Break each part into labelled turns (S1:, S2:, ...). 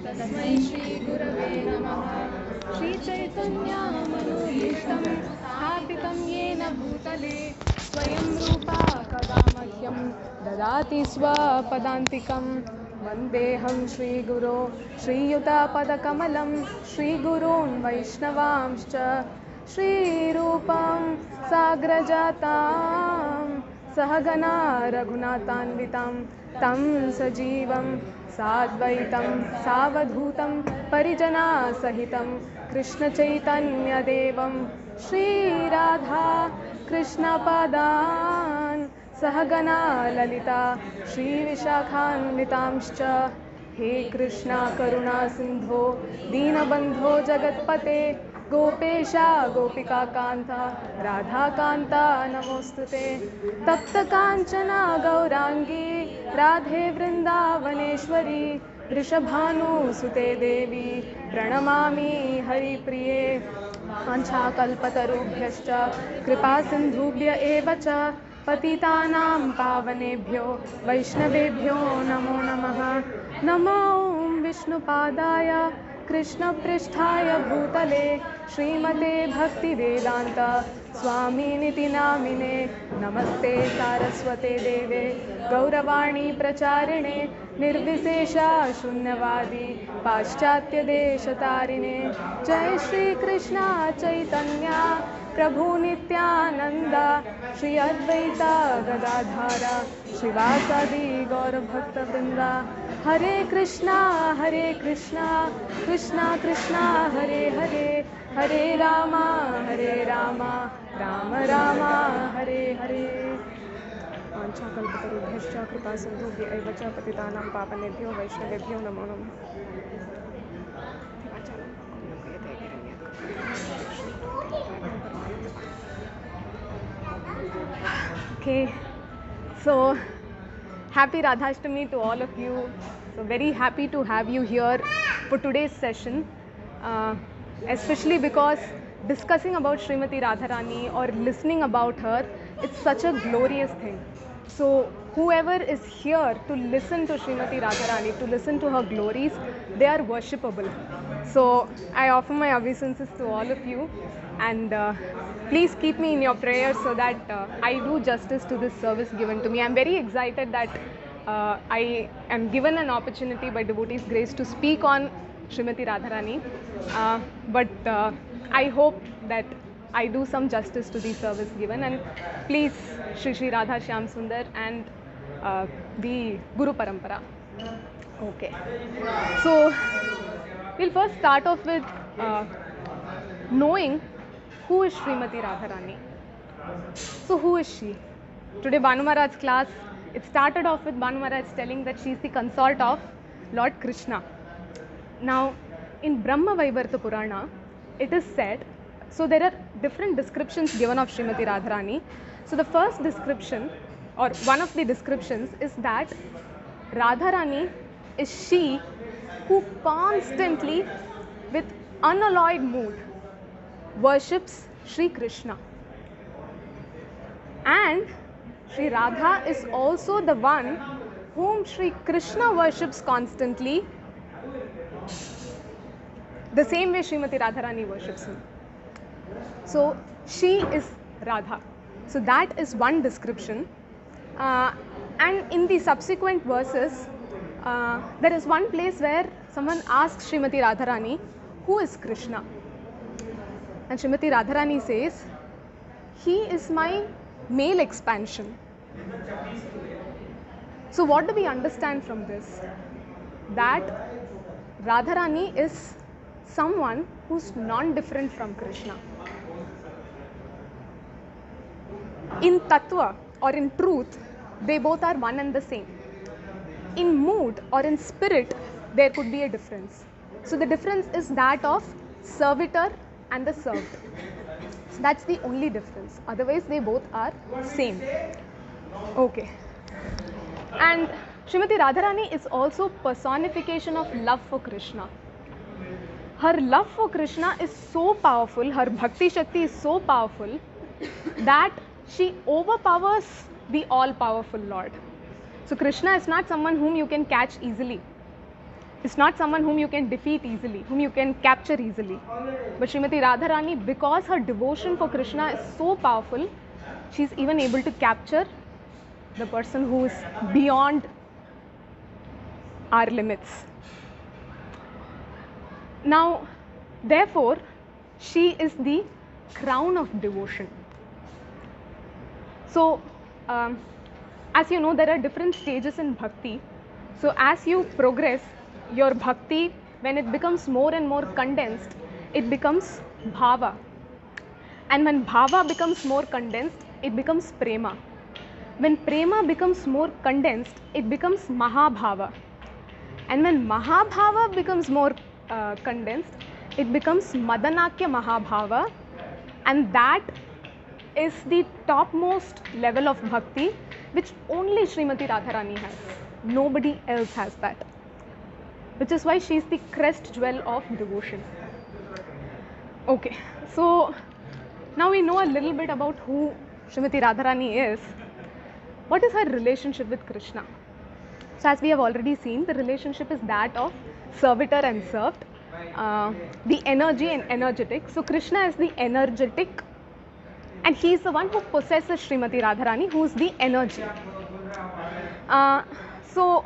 S1: तस्मै श्रीगुरवे नमः। श्रीचैतन्यमनोभीष्टं स्थापितं येन भूतले स्वयं रूपा कदा मह्यं ददाति स्वपदान्तिकं। वन्देऽहं श्रीगुरो श्रीयुतापदकमलं श्रीगुरून् वैष्णवांश्च श्रीरूपं साग्रजातां सहगना रघुनाथान्वितां तं सजीवं साद्वैतं सावधूतं परिजनासहितं कृष्णचैतन्यदेवं श्रीराधा कृष्णपादान् सहगना ललिता श्रीविशाखान्वितांश्च। हे कृष्णा करुणा सिन्धो दीनबन्धो जगत्पते गोपेशा गोपिका कान्ता राधाकान्ता नमोस्तुते। तप्तकाञ्चना गौराङ्गी राधे वृन्दावनेश्वरी वृषभानुसुते देवी प्रणमामि हरिप्रिये। वाञ्छाकल्पतरुभ्यश्च कृपासिन्धुभ्य एव च पतितानां पावनेभ्यो वैष्णवेभ्यो नमो नमः। नमो विष्णुपादाय कृष्णपृष्ठाय भूतले श्रीमते भक्तिवेदान्त स्वामिनिति नामिने। नमस्ते सारस्वते देवे गौरवाणी प्रचारिणे निर्विशेषा शून्यवादी पाश्चात्यदेशतारिणे। जय श्री कृष्ण चैतन्य प्रभु नित्यानंद श्री अद्वैता गदाधारा श्रीवासादि गौरभक्तवृंदा। हरे कृष्णा कृष्णा कृष्णा हरे हरे हरे राम राम राम हरे हरे। वाञ्छाकल्पतरुभ्यश्च कृपासिन्धुभ्य एव च पतितानां पावनेभ्यो वैष्णवेभ्यो नमो नमः। Okay, so happy Radhashtami to all of you. So very happy to have you here for today's session, especially because discussing about Srimati Radharani or listening about her, it's such a glorious thing. So whoever is here to listen to Srimati Radharani, to listen to her glories, they are worshipable. So I offer my obeisances to all of you, and please keep me in your prayers so that I do justice to this service given to me. I'm very excited that I am given an opportunity by devotees' grace to speak on Srimati Radharani, but I hope that I do some justice to the service given, and please Shri Shri Radha Shyam Sundar and the Guru Parampara. Okay, so we'll first start off with knowing who is Srimati Radharani. So who is she? Today Banu Maharaj's class, it started off with Banu Maharaj telling that she is the consort of Lord Krishna. Now in Brahma Vaivarta Purana, it is said, so there are different descriptions given of Srimati Radharani. So the first description, or one of the descriptions, is that Radharani is she who constantly, with unalloyed mood, worships Sri Krishna. And Sri Radha is also the one whom Sri Krishna worships constantly, the same way Srimati Radharani worships him. So she is Radha. So that is one description. And in the subsequent verses, there is one place where someone asks Srimati Radharani, who is Krishna? And Srimati Radharani says, he is my male expansion. So what do we understand from this? That Radharani is someone who's non-different from Krishna. In tattva or in truth, they both are one and the same. In mood or in spirit, there could be a difference. So the difference is that of servitor and the served. So that's the only difference. Otherwise, they both are same. Okay. And Srimati Radharani is also personification of love for Krishna. Her love for Krishna is so powerful, her bhakti shakti is so powerful that she overpowers the all-powerful Lord. So Krishna is not someone whom you can catch easily. It's not someone whom you can defeat easily, whom you can capture easily. But Srimati Radharani, because her devotion for Krishna is so powerful, she's even able to capture the person who is beyond our limits. Now, therefore, she is the crown of devotion. So, as you know, there are different stages in bhakti. So, as you progress, your bhakti, when it becomes more and more condensed, it becomes bhava. And when bhava becomes more condensed, it becomes prema. When prema becomes more condensed, it becomes mahabhava. And when mahabhava becomes more condensed, it becomes madanakya mahabhava. And that is the topmost level of bhakti, which only Srimati Radharani has. Nobody else has that. Which is why she is the crest jewel of devotion. Okay, so now we know a little bit about who Srimati Radharani is. What is her relationship with Krishna? So as we have already seen, the relationship is that of servitor and served, the energy and energetic. So Krishna is the energetic, and he is the one who possesses Srimati Radharani, who is the energy. So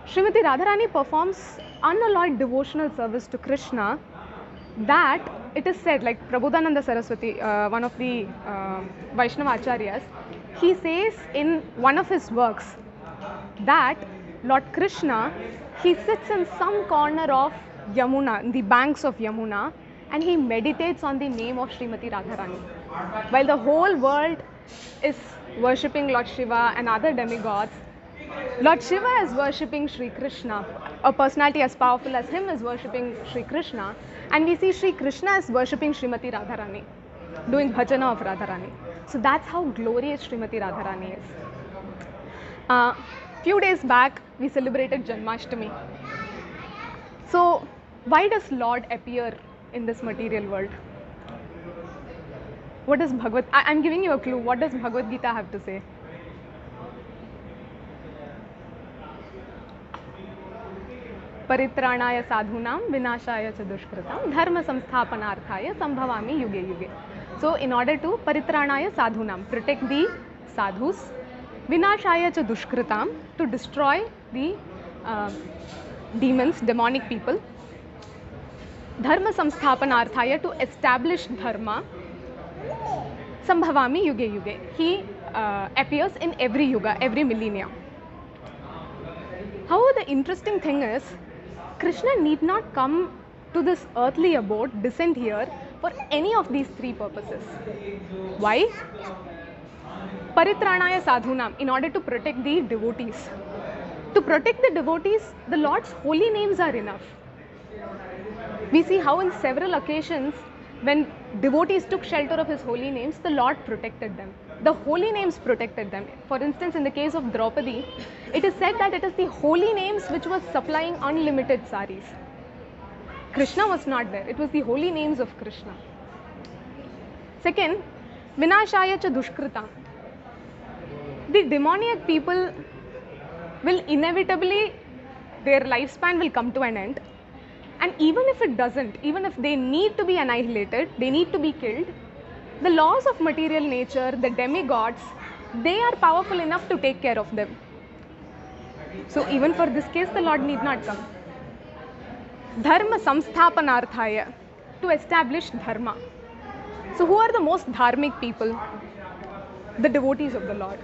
S1: Srimati Radharani performs unalloyed devotional service to Krishna, that it is said, like Prabodhananda Saraswati, one of the Vaishnava Acharyas, he says in one of his works that Lord Krishna, he sits in some corner of Yamuna, in the banks of Yamuna, and he meditates on the name of Srimati Radharani. While the whole world is worshipping Lord Shiva and other demigods, Lord Shiva is worshipping Sri Krishna. A personality as powerful as him is worshipping Sri Krishna, and we see Sri Krishna is worshipping Srimati Radharani, doing bhajana of Radharani. So that's how glorious Srimati Radharani is. Few days back, we celebrated Janmashtami. So why does Lord appear in this material world? What does I'm giving you a clue. What does Bhagavad Gita have to say? Paritranaya sadhunam vinashaya cha dushkritam dharma samsthapanarthaya sambhavami yuge yuge. So in order to paritranaya sadhunam, protect the sadhus, vinashaya cha dushkritam, to destroy the demons, demonic people, dharma samsthapanarthaya, to establish dharma, sambhavami yuge yuge. He appears in every yuga, every millennia. However, the interesting thing is, Krishna need not come to this earthly abode, descend here, for any of these three purposes. Why? Paritranaya sadhunam, in order to protect the devotees. To protect the devotees, the Lord's holy names are enough. We see how in several occasions, when devotees took shelter of his holy names, the Lord protected them. The holy names protected them. For instance, in the case of Draupadi, it is said that it is the holy names which was supplying unlimited saris. Krishna was not there. It was the holy names of Krishna. Second, vinashaya cha dushkritam. The demoniac people will inevitably, their lifespan will come to an end. And even if it doesn't, even if they need to be annihilated, they need to be killed, the laws of material nature, the demigods, they are powerful enough to take care of them. So even for this case, the Lord need not come. Dharma samsthapanarthaya, to establish dharma. So who are the most dharmic people? The devotees of the Lord.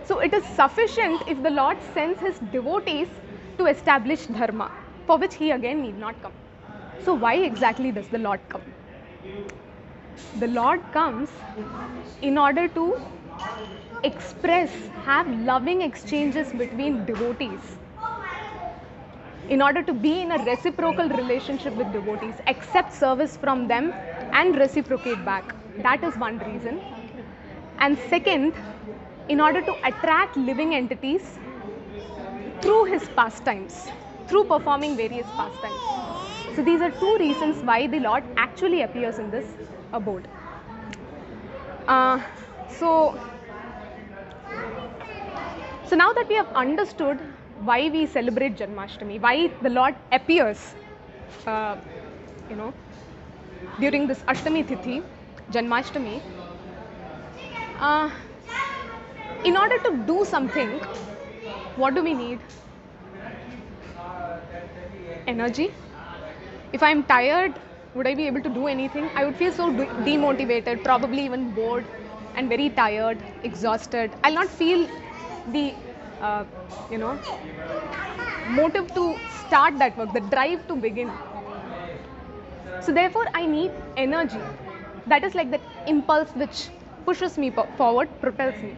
S1: So it is sufficient if the Lord sends his devotees to establish dharma, for which he again need not come. So why exactly does the Lord come? The Lord comes in order to express, have loving exchanges between devotees, in order to be in a reciprocal relationship with devotees, accept service from them and reciprocate back. That is one reason. And second, in order to attract living entities through his pastimes, through performing various pastimes. So these are two reasons why the Lord actually appears in this abode. So now that we have understood why we celebrate Janmashtami, why the Lord appears, during this Ashtami Tithi, Janmashtami. In order to do something, what do we need? Energy. If I am tired, would I be able to do anything? I would feel so demotivated, probably even bored and very tired, exhausted. I'll not feel the, motive to start that work, the drive to begin. So therefore, I need energy. That is like the impulse which pushes me forward, propels me.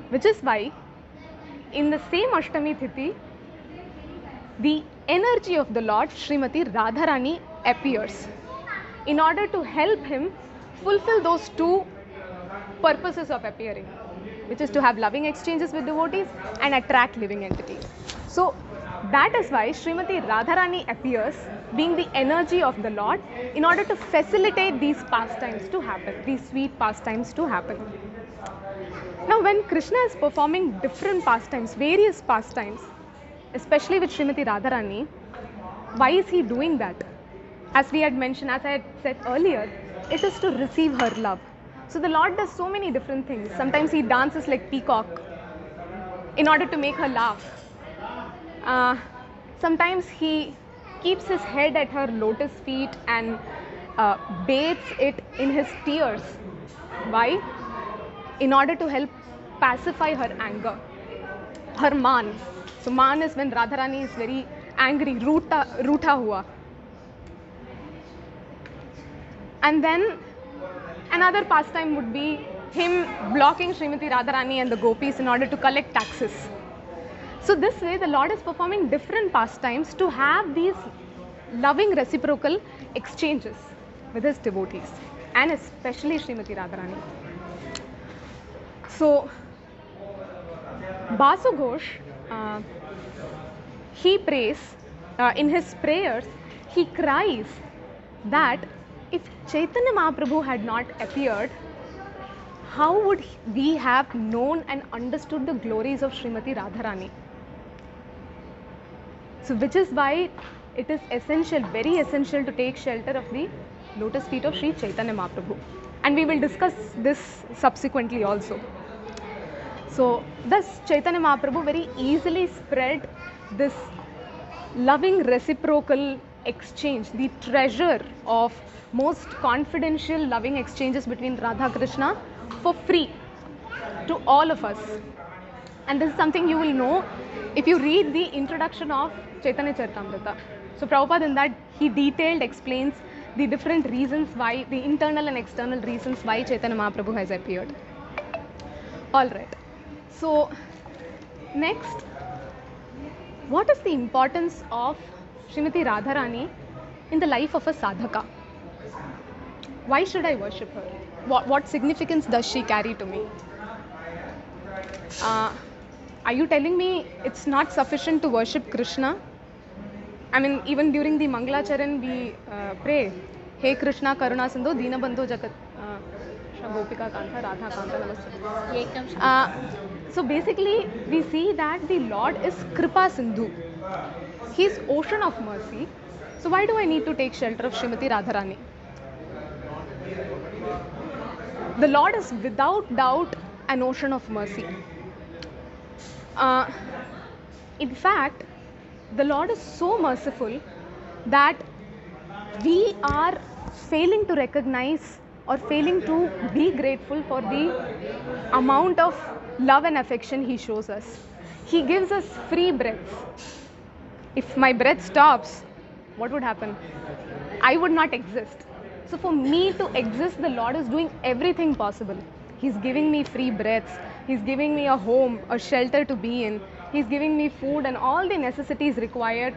S1: Which is why, in the same Ashtami Tithi, the energy of the Lord, Srimati Radharani, appears in order to help him fulfill those two purposes of appearing, which is to have loving exchanges with devotees and attract living entities. So that is why Srimati Radharani appears, being the energy of the Lord, in order to facilitate these pastimes to happen, these sweet pastimes to happen. Now, when Krishna is performing different pastimes, various pastimes, especially with Srimati Radharani, why is he doing that? As we had mentioned, as I had said earlier, it is to receive her love. So the Lord does so many different things. Sometimes he dances like peacock in order to make her laugh. Sometimes he keeps his head at her lotus feet and bathes it in his tears. Why? In order to help pacify her anger, her man. So man is when Radharani is very angry, roota hua. And then another pastime would be him blocking Srimati Radharani and the gopis in order to collect taxes. So this way the Lord is performing different pastimes to have these loving reciprocal exchanges with his devotees, and especially Srimati Radharani. So Basu Ghosh, he prays, in his prayers, he cries that if Chaitanya Mahaprabhu had not appeared, how would we have known and understood the glories of Srimati Radharani? So which is why it is essential, very essential, to take shelter of the lotus feet of Sri Chaitanya Mahaprabhu. And we will discuss this subsequently also. So thus Chaitanya Mahaprabhu very easily spread this loving reciprocal exchange, the treasure of most confidential loving exchanges between Radha Krishna for free to all of us. And this is something you will know if you read the introduction of Chaitanya Charitamrita. So Prabhupada in that he detailed explains the different reasons why, the internal and external reasons why Chaitanya Mahaprabhu has appeared. Alright, so next, what is the importance of Srimati Radharani in the life of a sadhaka? Why should I worship her? What significance does she carry to me? Are you telling me it's not sufficient to worship Krishna? I mean, even during the Mangalacharan we pray, Hey Krishna Karuna Sindhu Dina Bandhu Jagat Gopika Kanta Radha Kanta Namaste. So basically we see that the Lord is Kripa Sindhu. He is ocean of mercy. So why do I need to take shelter of Srimati Radharani? The Lord is without doubt an ocean of mercy. In fact, the Lord is so merciful that we are failing to recognize or failing to be grateful for the amount of love and affection He shows us. He gives us free breaths. If my breath stops, what would happen? I would not exist. So for me to exist, the Lord is doing everything possible. He's giving me free breaths. He's giving me a home, a shelter to be in. He's giving me food and all the necessities required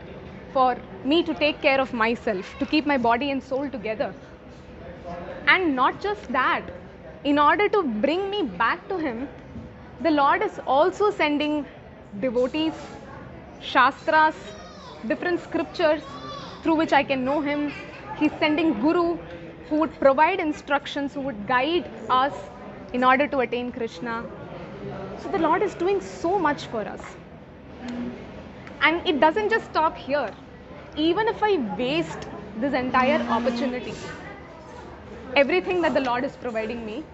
S1: for me to take care of myself, to keep my body and soul together. And not just that, in order to bring me back to Him, the Lord is also sending devotees, shastras, different scriptures through which I can know Him. He's sending Guru who would provide instructions, who would guide us in order to attain Krishna. So the Lord is doing so much for us. And it doesn't just stop here. Even if I waste this entire opportunity, everything that the Lord is providing me,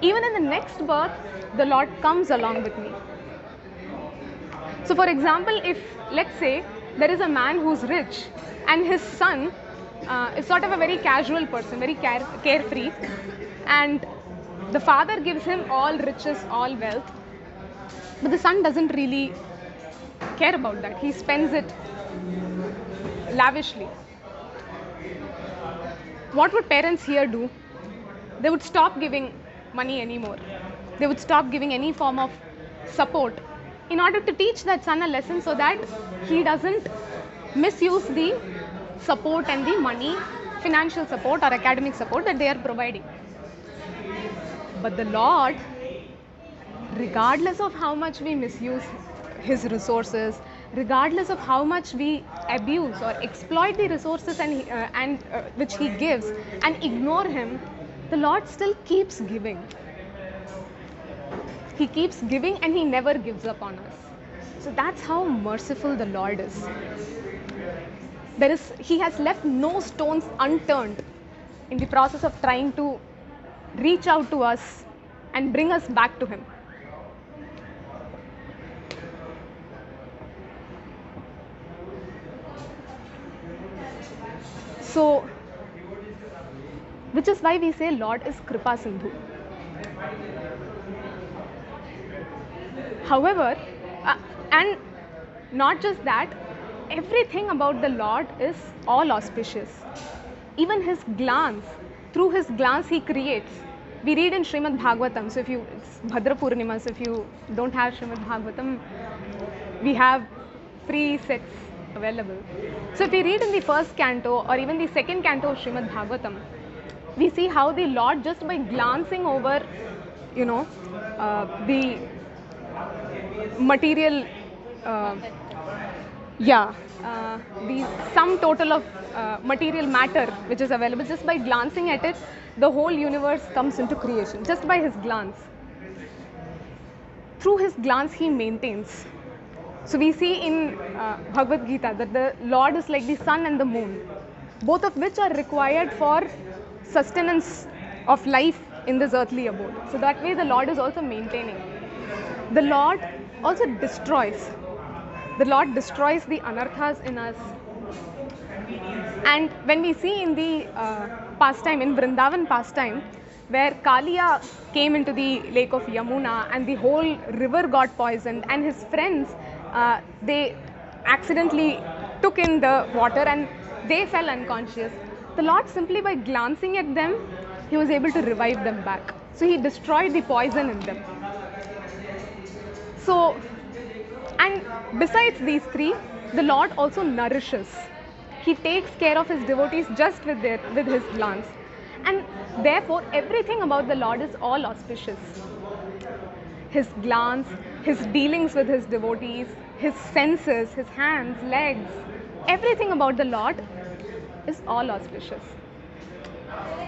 S1: even in the next birth, the Lord comes along with me. So for example, if let's say there is a man who's rich and his son is sort of a very casual person, very carefree, and the father gives him all riches, all wealth, but the son doesn't really care about that. He spends it lavishly. What would parents here do? They would stop giving money anymore. They would stop giving any form of support in order to teach that son a lesson so that he doesn't misuse the support and the money, financial support or academic support that they are providing. But the Lord, regardless of how much we misuse his resources, regardless of how much we abuse or exploit the resources and which he gives and ignore him, the Lord still keeps giving. He keeps giving and he never gives up on us. So that's how merciful the Lord is. He has left no stones unturned in the process of trying to reach out to us and bring us back to him. So, which is why we say Lord is Kripa Sindhu. However, and not just that, everything about the Lord is all auspicious. Even his glance, through his glance he creates. We read in Srimad Bhagavatam, so it's Bhadra Purnima, so if you don't have Srimad Bhagavatam, we have free sets available. So if we read in the first canto or even the second canto of Srimad Bhagavatam, we see how the Lord, just by glancing over, the material, the sum total of material matter which is available, just by glancing at it, the whole universe comes into creation, just by his glance. Through his glance he maintains. So we see in Bhagavad Gita that the Lord is like the sun and the moon, both of which are required for sustenance of life in this earthly abode. So that way the Lord is also maintaining. The Lord also destroys. The Lord destroys the anarthas in us. And when we see in the pastime, in Vrindavan pastime, where Kaliya came into the lake of Yamuna and the whole river got poisoned, and his friends, they accidentally took in the water and they fell unconscious. The Lord, simply by glancing at them, he was able to revive them back. So he destroyed the poison in them. So, and besides these three, the Lord also nourishes. He takes care of his devotees just with his glance. And therefore, everything about the Lord is all auspicious. His glance, his dealings with his devotees, his senses, his hands, legs, everything about the Lord is all auspicious.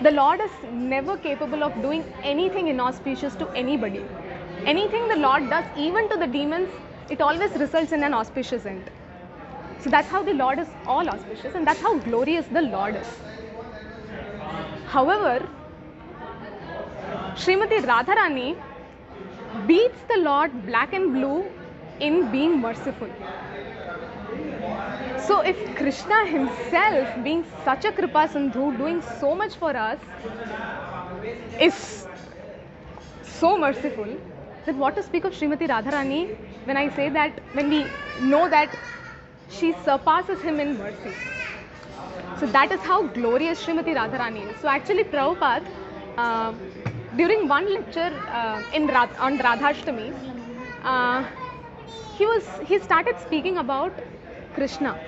S1: The Lord is never capable of doing anything inauspicious to anybody. Anything the Lord does, even to the demons, it always results in an auspicious end. So that's how the Lord is all auspicious, and that's how glorious the Lord is. However, Srimati Radharani beats the Lord black and blue in being merciful. So if Krishna himself, being such a Kripa Sindhu, doing so much for us, is so merciful, then what to speak of Srimati Radharani when I say that, when we know that she surpasses him in mercy. So that is how glorious Srimati Radharani is. So actually Prabhupada, during one lecture on Radhashtami, he started speaking about Krishna.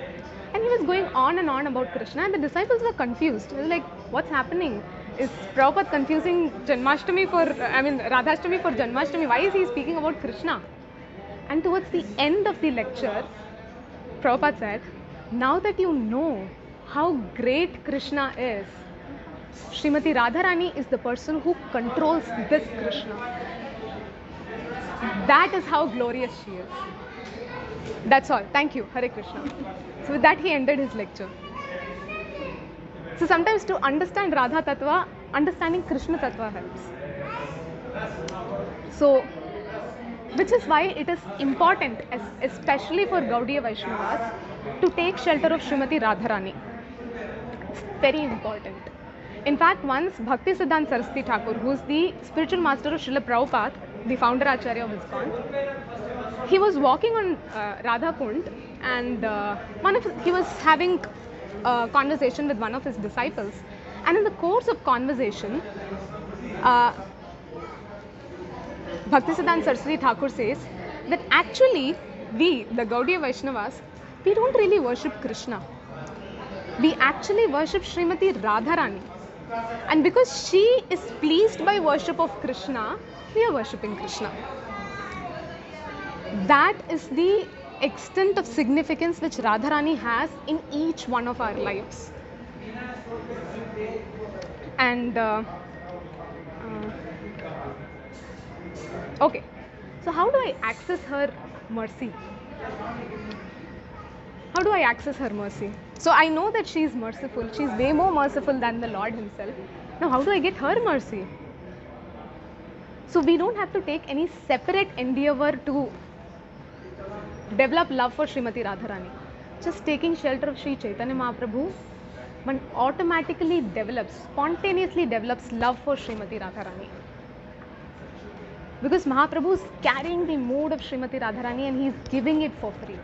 S1: And he was going on and on about Krishna, and the disciples were confused. They were like, what's happening? Is Prabhupada confusing Radhashtami for Janmashtami? Why is he speaking about Krishna? And towards the end of the lecture, Prabhupada said, now that you know how great Krishna is, Srimati Radharani is the person who controls this Krishna. That is how glorious she is. That's all. Thank you. Hare Krishna. So with that he ended his lecture. So sometimes to understand Radha Tattva, understanding Krishna Tattva helps. So, which is why it is important, especially for Gaudiya Vaishnavas, to take shelter of Srimati Radharani. It's very important. In fact, once Bhakti Siddhanta Saraswati Thakur, who is the spiritual master of Srila Prabhupada, the founder Acharya of ISKCON, he was walking on Radha Kunt, and he was having a conversation with one of his disciples, and in the course of conversation, Bhaktisiddhanta Saraswati Thakur says that actually we, the Gaudiya Vaishnavas, we don't really worship Krishna. We actually worship Srimati Radharani. And because she is pleased by worship of Krishna, we are worshipping Krishna. That is the extent of significance which Radharani has in each one of our lives. And okay, so how do I access her mercy? How do I access her mercy? So I know that she is merciful. She is way more merciful than the Lord himself. Now how do I get her mercy? So we don't have to take any separate endeavor to develop love for Srimati Radharani. Just taking shelter of Sri Chaitanya Mahaprabhu, one automatically develops, spontaneously develops love for Srimati Radharani. Because Mahaprabhu is carrying the mood of Srimati Radharani and he is giving it for free.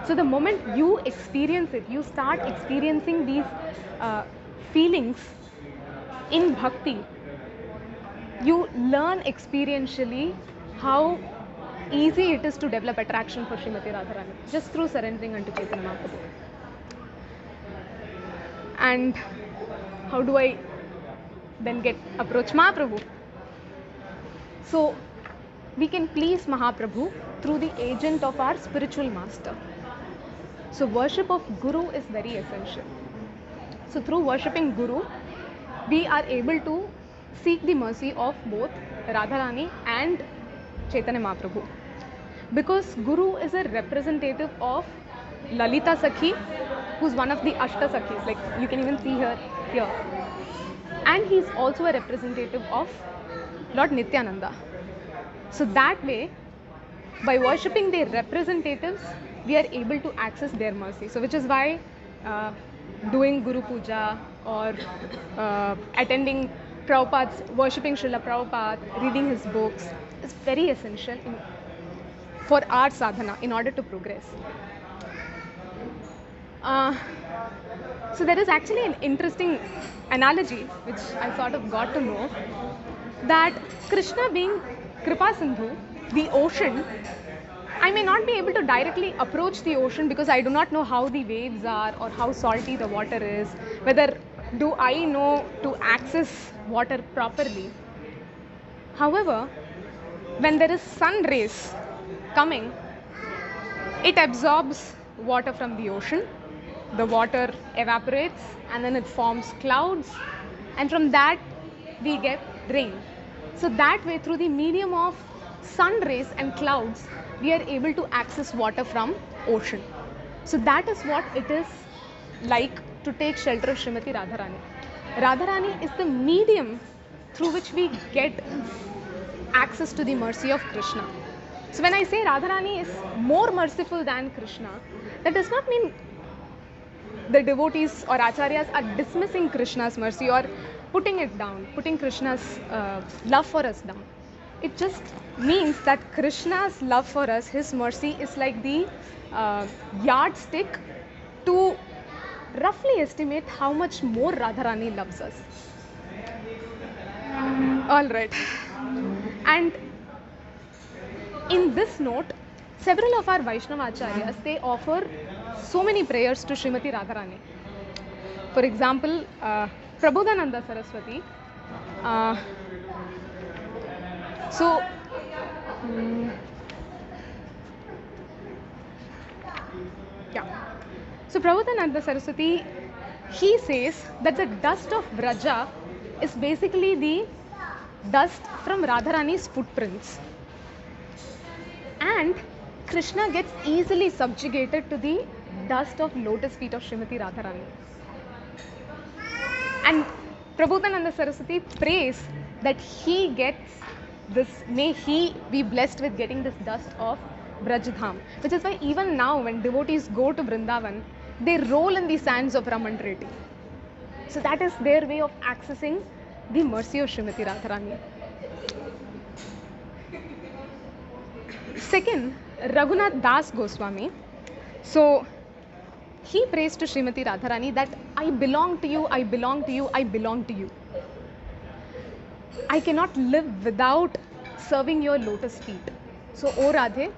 S1: So the moment you experience it, you start experiencing these feelings in bhakti, you learn experientially how easy it is to develop attraction for Srimati Radharani just through surrendering unto Chaitanya Mahaprabhu. And how do I then approach Mahaprabhu? So we can please Mahaprabhu through the agent of our spiritual master. So worship of Guru is very essential. So through worshipping Guru, we are able to seek the mercy of both Radharani and Chaitanya Mahaprabhu. Because Guru is a representative of Lalita Sakhi, who's one of the Ashta Sakhis, like you can even see her here. And he's also a representative of Lord Nityananda. So that way, by worshipping their representatives, we are able to access their mercy. So which is why doing Guru Puja or attending Prabhupada's, worshipping Srila Prabhupada, reading his books is very essential for our sadhana in order to progress. So there is actually an interesting analogy which I sort of got to know, that Krishna being Kripa Sindhu, the ocean, I may not be able to directly approach the ocean because I do not know how the waves are or how salty the water is, whether do I know to access water properly. However, when there is sun rays coming, it absorbs water from the ocean, the water evaporates and then it forms clouds, and from that we get rain. So that way, through the medium of sun rays and clouds, we are able to access water from ocean. So that is what it is like to take shelter of Srimati Radharani. Radharani is the medium through which we get access to the mercy of Krishna. So when I say Radharani is more merciful than Krishna, that does not mean the devotees or acharyas are dismissing Krishna's mercy or putting it down, putting Krishna's love for us down. It just means that Krishna's love for us, his mercy, is like the yardstick to roughly estimate how much more Radharani loves us. Alright. And in this note, several of our Vaishnava Acharyas, they offer so many prayers to Srimati Radharani. For example, Prabodhananda Saraswati. So Prabodhananda Saraswati, he says that the dust of Vraja is basically the dust from Radharani's footprints. And Krishna gets easily subjugated to the dust of lotus feet of Srimati Radharani. And Prabodhananda Saraswati prays that he gets this, may he be blessed with getting this dust of Brajdham. Which is why even now when devotees go to Vrindavan, they roll in the sands of Ramandreti. So that is their way of accessing the mercy of Srimati Radharani. Second, Raghunath Das Goswami. So he prays to Srimati Radharani that I belong to you, I belong to you, I belong to you. I cannot live without serving your lotus feet. So, O Radhe,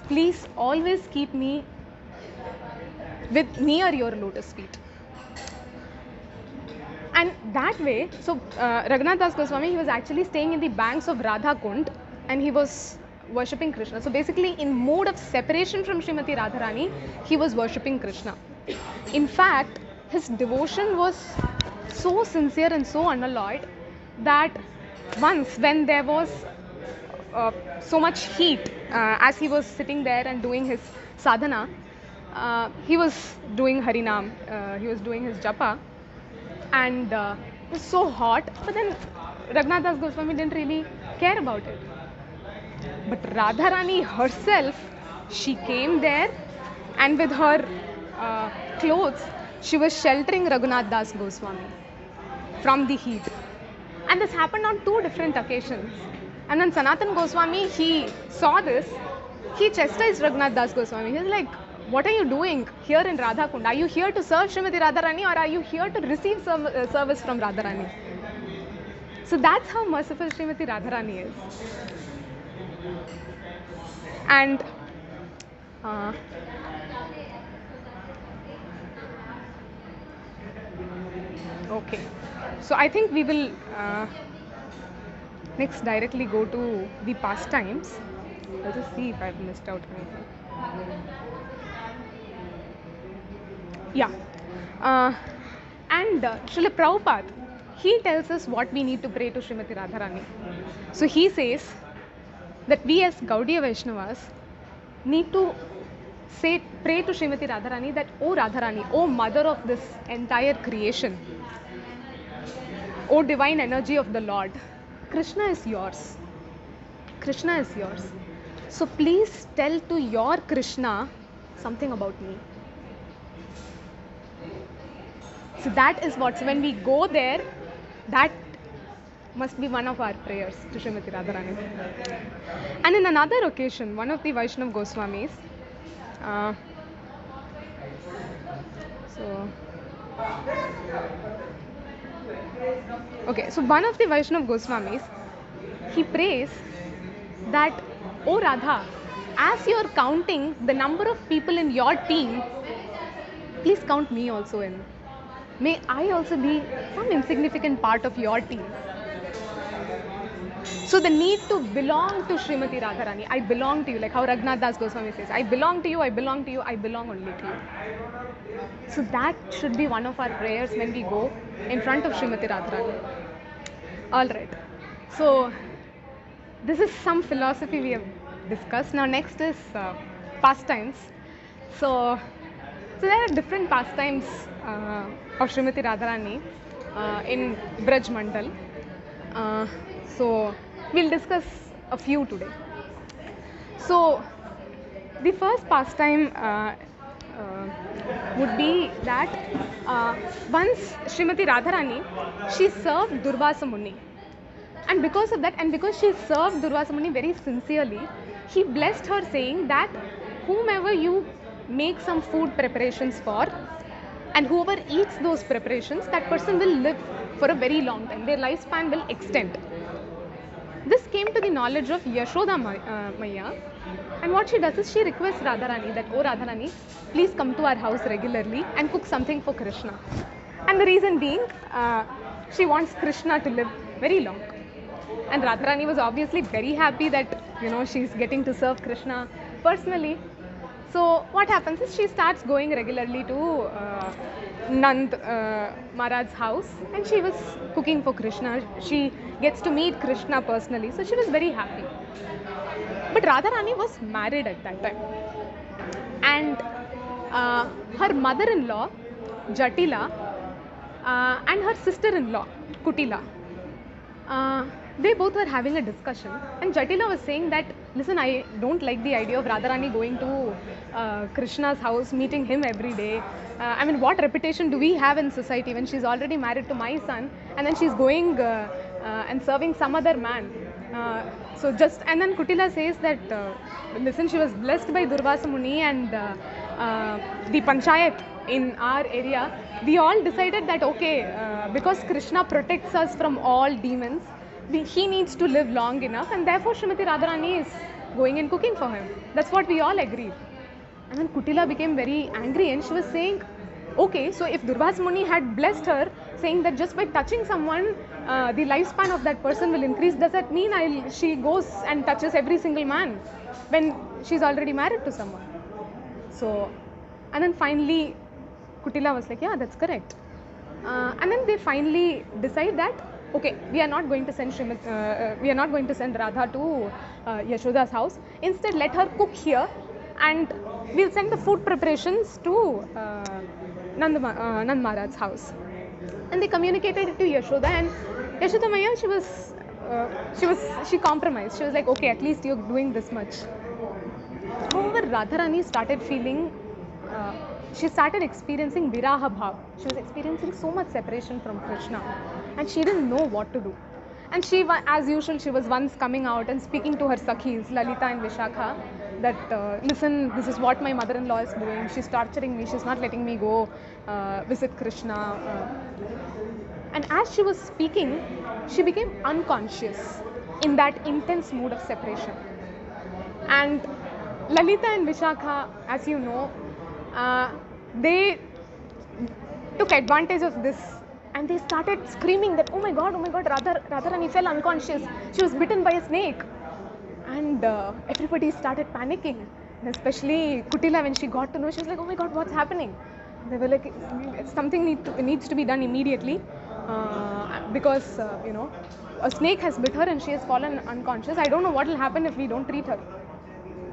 S1: please always keep me near your lotus feet. And that way, so Raghunath Das Goswami, he was actually staying in the banks of Radha Kunt and he was worshipping Krishna. So basically in mode of separation from Srimati Radharani, he was worshipping Krishna. In fact, his devotion was so sincere and so unalloyed that once when there was so much heat as he was sitting there and doing his sadhana, he was doing Harinam, he was doing his japa, and it was so hot, but then Raghunath Das Goswami didn't really care about it. But Radharani herself, she came there and with her clothes, she was sheltering Raghunath Das Goswami from the heat. And this happened on 2 different occasions. And when Sanatan Goswami, he saw this, he chastised Raghunath Das Goswami. He was like, what are you doing here in Radha Kund? Are you here to serve Srimati Radharani or are you here to receive service from Radharani? So that's how merciful Srimati Radharani is. And okay, so I think we will next directly go to the pastimes. Let's just see if I've missed out anything. Yeah, and Srila Prabhupada, he tells us what we need to pray to Srimati Radharani. So he says that we as Gaudiya Vaishnavas need to pray to Srimati Radharani that, O Radharani, O mother of this entire creation, O divine energy of the Lord, Krishna is yours. Krishna is yours. So please tell to your Krishna something about me. So that is what, so when we go there, that must be one of our prayers to Srimati Radharani. And in another occasion, one of the Vaishnava Goswamis, so one of the Vaishnava Goswamis, he prays that, O Radha, as you are counting the number of people in your team, please count me also in. May I also be some insignificant part of your team. So the need to belong to Srimati Radharani, I belong to you, like how Raghunath Das Goswami says, I belong to you, I belong to you, I belong only to you. So that should be one of our prayers when we go in front of Srimati Radharani. Alright, so this is some philosophy we have discussed. Now next is pastimes. So there are different pastimes of Srimati Radharani in Braj Mandal. So we'll discuss a few today. So the first pastime would be that once Srimati Radharani, she served Durvasa Muni. And because of that, and because she served Durvasa Muni very sincerely, he blessed her saying that whomever you make some food preparations for, and whoever eats those preparations, that person will live for a very long time. Their lifespan will extend. This came to the knowledge of Yashoda Maya, and what she does is she requests Radharani that, O Radharani, please come to our house regularly and cook something for Krishna. And the reason being, she wants Krishna to live very long. And Radharani was obviously very happy that, she's getting to serve Krishna personally. So what happens is she starts going regularly to Nand Maharaj's house, and she was cooking for Krishna. She gets to meet Krishna personally, so she was very happy. But Radharani was married at that time. And her mother-in-law, Jatila, and her sister-in-law, Kutila, they both were having a discussion, and Jatila was saying that, listen, I don't like the idea of Radharani going to Krishna's house, meeting him every day. I mean, what reputation do we have in society when she's already married to my son, and then she's going and serving some other man? And then Kutila says that, listen, she was blessed by Durvasa Muni and the panchayat in our area. We all decided that, okay, because Krishna protects us from all demons, he needs to live long enough, and therefore Srimati Radharani is going and cooking for him. That's what we all agreed. And then Kutila became very angry, and she was saying, okay, so if Durvasa Muni had blessed her, saying that just by touching someone, the lifespan of that person will increase, does that mean she goes and touches every single man when she's already married to someone? So, and then finally Kutila was like, yeah, that's correct. And then they finally decide that, okay, we are not going to send Radha to Yashoda's house. Instead, let her cook here, and we'll send the food preparations to Nand Maharaj's house. And they communicated it to Yashoda, and Yashoda Maya, she compromised. She was like, okay, at least you're doing this much. However, Radharani started feeling, she started experiencing viraha bhav. She was experiencing so much separation from Krishna, and she didn't know what to do. And she, as usual, she was once coming out and speaking to her sakhis, Lalita and Vishakha, that, listen, this is what my mother-in-law is doing. She's torturing me. She's not letting me go visit Krishna. And as she was speaking, she became unconscious in that intense mood of separation. And Lalita and Vishakha, as you know, they took advantage of this, and they started screaming that, oh my god, Radharani fell unconscious. She was bitten by a snake. And everybody started panicking, and especially Kutila, when she got to know, she was like, oh my god, what's happening? They were like, something needs to be done immediately, because a snake has bit her and she has fallen unconscious. I don't know what will happen if we don't treat her.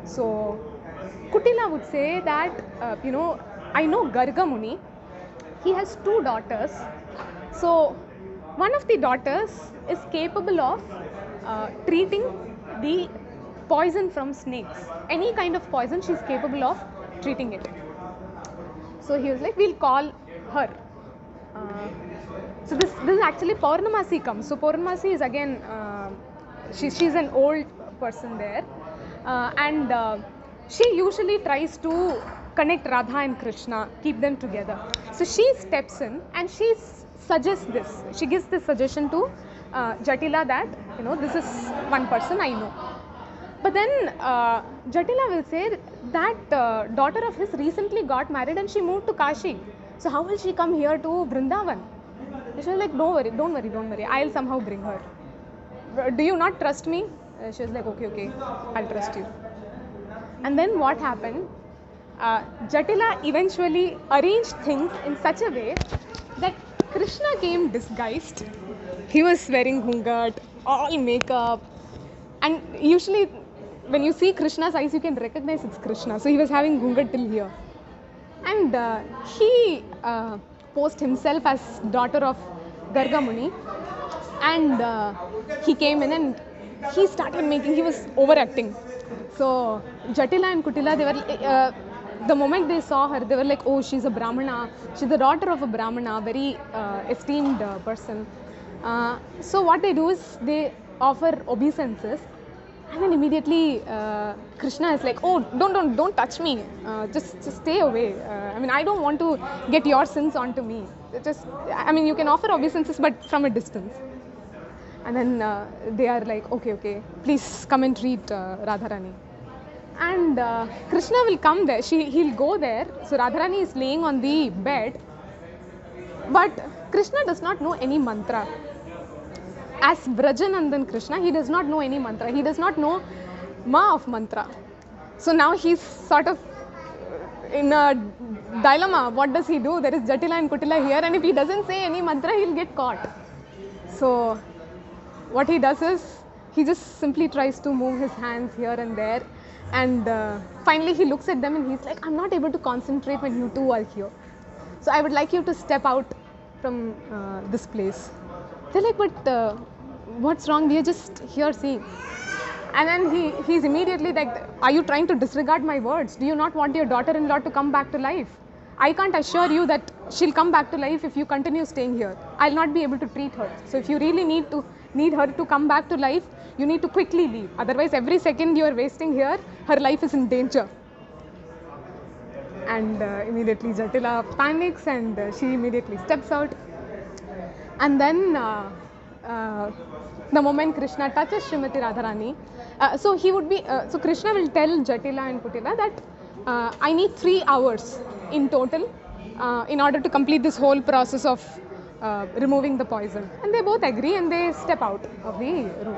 S1: So Kutila would say that, I know Garga Muni, he has 2 daughters. So one of the daughters is capable of treating the poison from snakes. Any kind of poison, she's capable of treating it. So he was like, we'll call her. So this is actually Purnamasi comes. So Purnamasi is again, she's an old person there, and she usually tries to connect Radha and Krishna, keep them together. So she steps in and she suggests this. She gives this suggestion to Jatila that, this is one person I know. But then Jatila will say that daughter of his recently got married and she moved to Kashi. So how will she come here to Vrindavan? She was like, don't worry. I'll somehow bring her. Do you not trust me? She was like, okay, I'll trust you. And then what happened? Jatila eventually arranged things in such a way that Krishna came disguised. He was wearing ghungat, all makeup, and usually when you see Krishna's eyes, you can recognize it's Krishna. So he was having ghungat till here, and he posed himself as daughter of Garga Muni, and he came in and he was overacting. So Jatila and Kutila, they were the moment they saw her, they were like, oh, she's a Brahmana, she's the daughter of a Brahmana, very esteemed person. So what they do is they offer obeisances, and then immediately Krishna is like, oh, don't touch me, just stay away. I don't want to get your sins onto me. You can offer obeisances, but from a distance. And then they are like, okay, please come and treat Radharani. And Krishna will come there, he'll go there. So Radharani is laying on the bed, but Krishna does not know any mantra. As Brajanandan Krishna, he does not know any mantra. He does not know Ma of mantra. So now he's sort of in a dilemma. What does he do? There is Jatila and Kutila here, and if he doesn't say any mantra, he'll get caught. So what he does is, he just simply tries to move his hands here and there, and finally he looks at them and he's like, I'm not able to concentrate when you two are here. So I would like you to step out from this place. They're like, but what's wrong? We are just here seeing. And then he's immediately like, are you trying to disregard my words? Do you not want your daughter-in-law to come back to life? I can't assure you that she'll come back to life if you continue staying here. I'll not be able to treat her. So if you really need her to come back to life, you need to quickly leave. Otherwise, every second you're wasting here, her life is in danger. And immediately Jatila panics and she immediately steps out. And then the moment Krishna touches Srimati Radharani, so Krishna will tell Jatila and Kutila that I need 3 hours in total in order to complete this whole process of removing the poison. And they both agree and they step out of the room.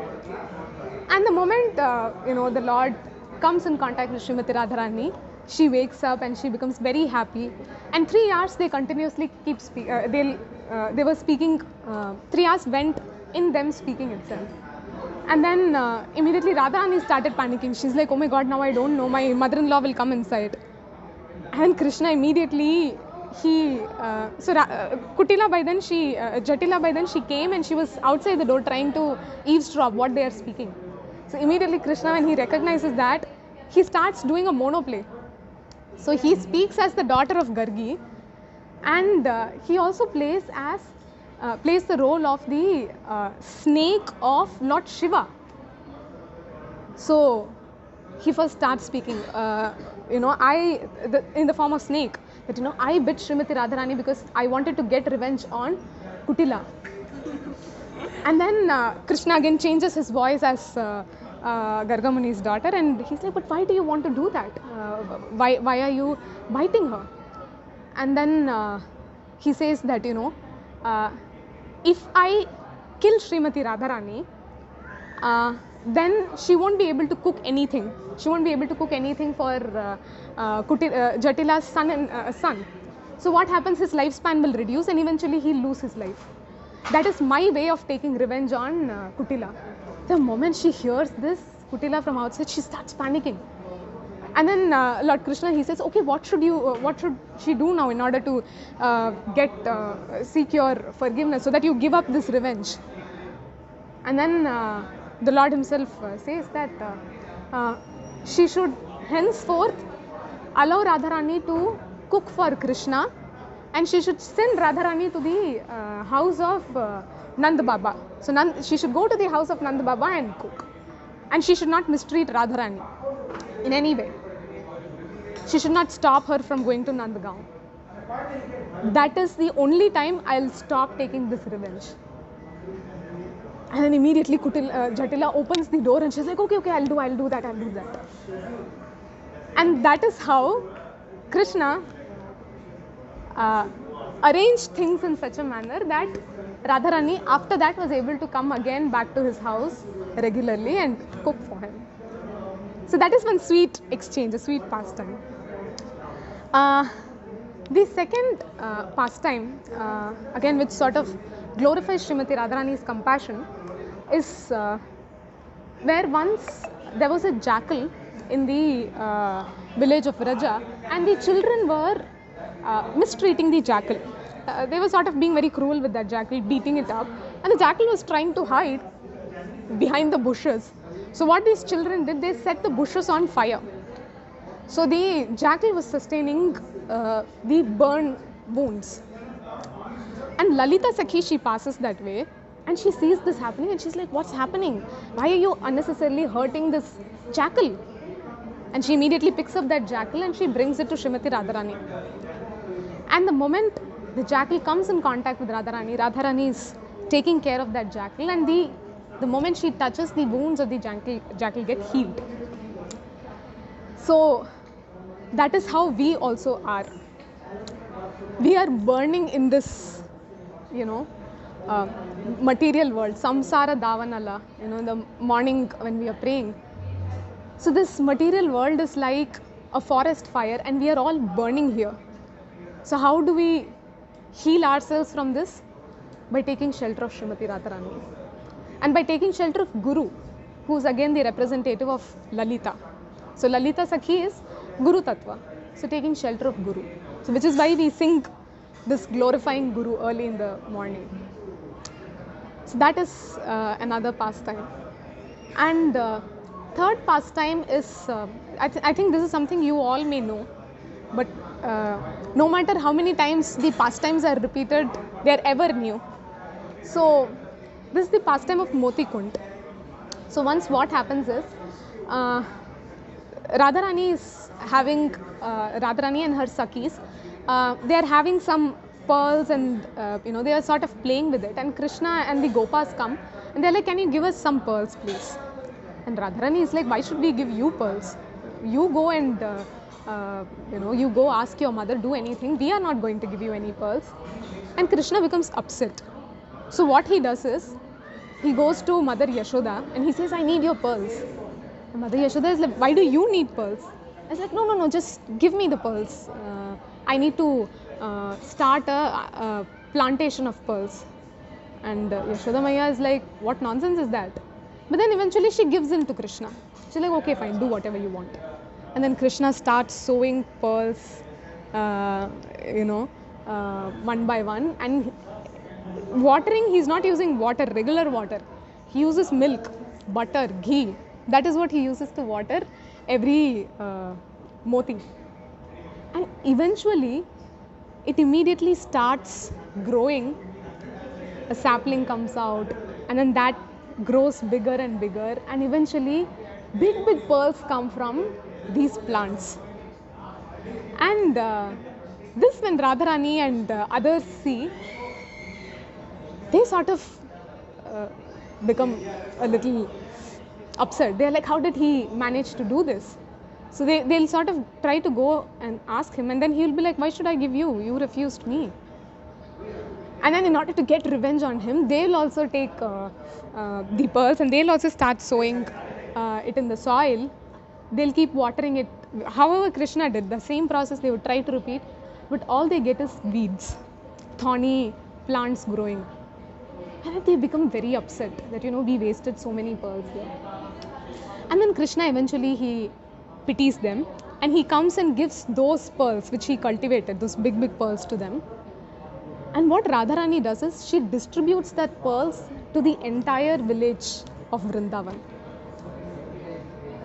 S1: And the moment the Lord comes in contact with Srimati Radharani, she wakes up and she becomes very happy. And 3 hours they continuously keep speaking. They were speaking. 3 hours went in them speaking itself. And then immediately Radharani started panicking. She's like, oh my God, now I don't know. My mother-in-law will come inside. And Krishna immediately, Jatila by then she came and she was outside the door trying to eavesdrop what they are speaking. So immediately Krishna, when he recognizes that, he starts doing a monoplay. So he speaks as the daughter of Gargi, and he also plays the role of the snake of Lord Shiva. So he first starts speaking, in the form of snake, that I bit Srimati Radharani because I wanted to get revenge on Kutila. And then Krishna again changes his voice as Gargamuni's daughter, and he's like, but why do you want to do that? Why are you biting her? And then he says that, if I kill Srimati Radharani, then she won't be able to cook anything. She won't be able to cook anything for Jatila's son. So what happens, his lifespan will reduce and eventually he'll lose his life. That is my way of taking revenge on Kutila. The moment she hears this, Kutila from outside, she starts panicking. And then Lord Krishna, he says, okay, what should she do now in order to seek your forgiveness so that you give up this revenge? And then the Lord himself says that she should henceforth allow Radharani to cook for Krishna, and she should send Radharani to the house of Nand Baba. So she should go to the house of Nand Baba and cook. And she should not mistreat Radharani in any way. She should not stop her from going to Nandgaon. That is the only time I'll stop taking this revenge. And then immediately Jatila opens the door and she's like, okay, I'll do that. And that is how Krishna arranged things in such a manner that Radharani after that was able to come again back to his house regularly and cook for him. So that is one sweet exchange, a sweet pastime. The second pastime, again which sort of glorifies Srimati Radharani's compassion, is where once there was a jackal in the village of Vraja, and the children were mistreating the jackal. They were sort of being very cruel with that jackal, beating it up, and the jackal was trying to hide behind the bushes. So what these children did, they set the bushes on fire. So the jackal was sustaining the burn wounds. And Lalita Sakhi, she passes that way and she sees this happening and she's like, what's happening? Why are you unnecessarily hurting this jackal? And she immediately picks up that jackal and she brings it to Srimati Radharani. And the moment the jackal comes in contact with Radharani, Radharani is taking care of that jackal, and the moment she touches, the wounds of the jackal get healed. So that is how we also are. We are burning in this, material world, samsara davanala, the morning when we are praying. So this material world is like a forest fire and we are all burning here. So how do we heal ourselves from this? By taking shelter of Srimati Radharani and by taking shelter of Guru. who's again the representative of Lalita. So Lalita Sakhi is Guru Tattva, so taking shelter of Guru. So which is why we sing this glorifying Guru early in the morning. So that is another pastime. And third pastime is, I think this is something you all may know, but no matter how many times the pastimes are repeated, they are ever new. So this is the pastime of Moti Kunt. So once what happens is, Radharani is having, Radharani and her Sakhis, they are having some pearls and they are sort of playing with it, and Krishna and the Gopas come and they're like, can you give us some pearls please? And Radharani is like, why should we give you pearls? You go and you go ask your mother, do anything, we are not going to give you any pearls. And Krishna becomes upset. So what he does is, he goes to Mother Yashoda and he says, I need your pearls. And Mother Yashoda is like, why do you need pearls? I was like, no, just give me the pearls. I need to start a plantation of pearls. And Yashoda Maya is like, what nonsense is that? But then eventually she gives in to Krishna. She's like, okay, fine, do whatever you want. And then Krishna starts sowing pearls, one by one. And watering, he's not using water, regular water. He uses milk, butter, ghee. That is what he uses to water every moti. And eventually, it immediately starts growing. A sapling comes out, and then that grows bigger and bigger, and eventually big pearls come from these plants. And this, when Radharani and others see, they sort of become a little upset. They're like, how did he manage to do this? So they'll sort of try to go and ask him, and then he'll be like, why should I give you? You refused me. And then in order to get revenge on him, they'll also take the pearls and they'll also start sowing it in the soil. They'll keep watering it. However Krishna did, the same process they would try to repeat, but all they get is weeds, thorny plants growing. And then they become very upset that, we wasted so many pearls there. And then Krishna eventually, he pities them and he comes and gives those pearls which he cultivated, those big pearls to them. And what Radharani does is, she distributes that pearls to the entire village of Vrindavan.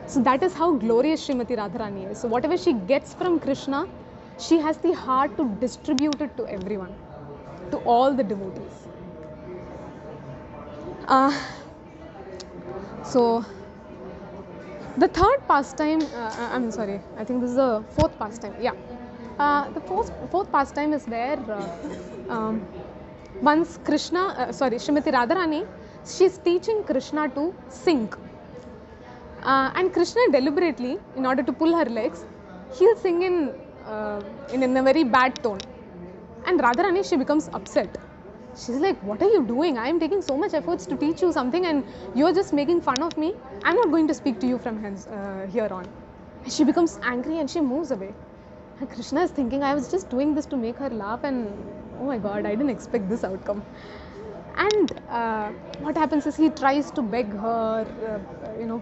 S1: So that is how glorious Srimati Radharani is. So whatever she gets from Krishna, she has the heart to distribute it to everyone, to all the devotees. So the third pastime, I think this is the fourth pastime. Yeah. The fourth pastime is where once Srimati Radharani, she's teaching Krishna to sing. And Krishna deliberately, in order to pull her legs, he'll sing in a very bad tone. And Radharani, she becomes upset. She's like, what are you doing? I am taking so much efforts to teach you something and you're just making fun of me. I'm not going to speak to you from here on. And she becomes angry and she moves away. And Krishna is thinking, I was just doing this to make her laugh, and oh my God, I didn't expect this outcome. And what happens is, he tries to beg her,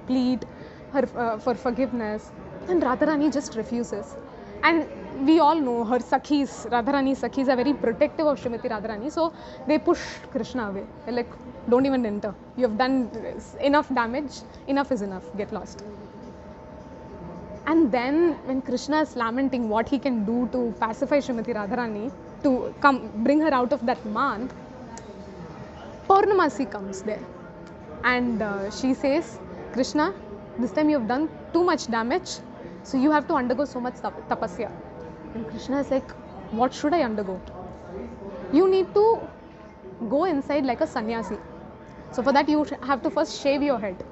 S1: plead her for forgiveness, and Radharani just refuses. And we all know her Sakhis, Radharani's Sakhis, are very protective of Srimati Radharani, so they push Krishna away. They're like, don't even enter. You have done enough damage, enough is enough, get lost. And then when Krishna is lamenting what he can do to pacify Srimati Radharani, to bring her out of that man, Purnamasi comes there. And she says, Krishna, this time you have done too much damage, so you have to undergo so much tapasya. And Krishna is like, what should I undergo? You need to go inside like a sannyasi. So for that you have to first shave your head.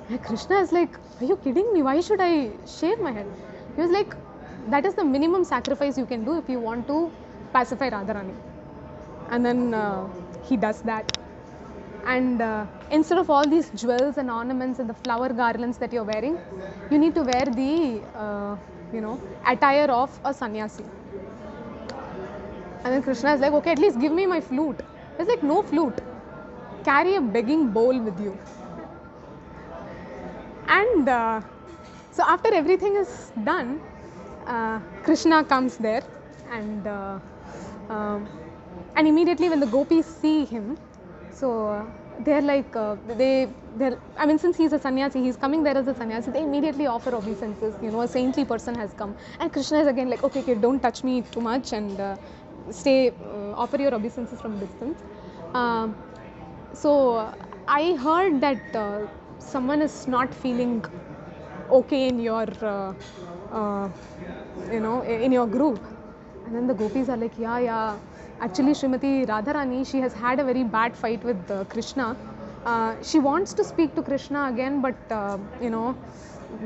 S1: And Krishna is like, are you kidding me? Why should I shave my head? He was like, that is the minimum sacrifice you can do if you want to pacify Radharani. And then he does that. And instead of all these jewels and ornaments and the flower garlands that you're wearing, you need to wear the attire of a sannyasi. And then Krishna is like, okay, at least give me my flute. He's like, no flute. Carry a begging bowl with you. And so after everything is done, Krishna comes there, and immediately when the gopis see him, so they're like I mean, since he's a sannyasi, he's coming there as a sannyasi, they immediately offer obeisances. A saintly person has come, and Krishna is again like, okay, don't touch me too much, and stay, offer your obeisances from distance. So I heard that someone is not feeling okay in your in your group. And then the gopis are like, yeah, actually Srimati Radharani, she has had a very bad fight with Krishna. She wants to speak to Krishna again, but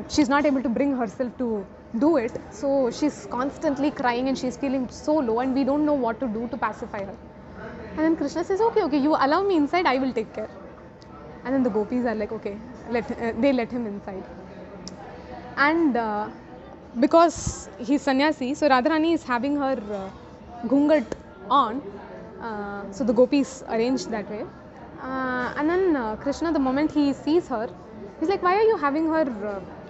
S1: she's not able to bring herself to do it. So she's constantly crying and she's feeling so low, and we don't know what to do to pacify her. And then Krishna says, okay, you allow me inside, I will take care. And then the gopis are like, okay, they let him inside. And because he's sannyasi, so Radharani is having her ghungat on. So the gopis arranged that way. And then Krishna, the moment he sees her, he's like, why are you having her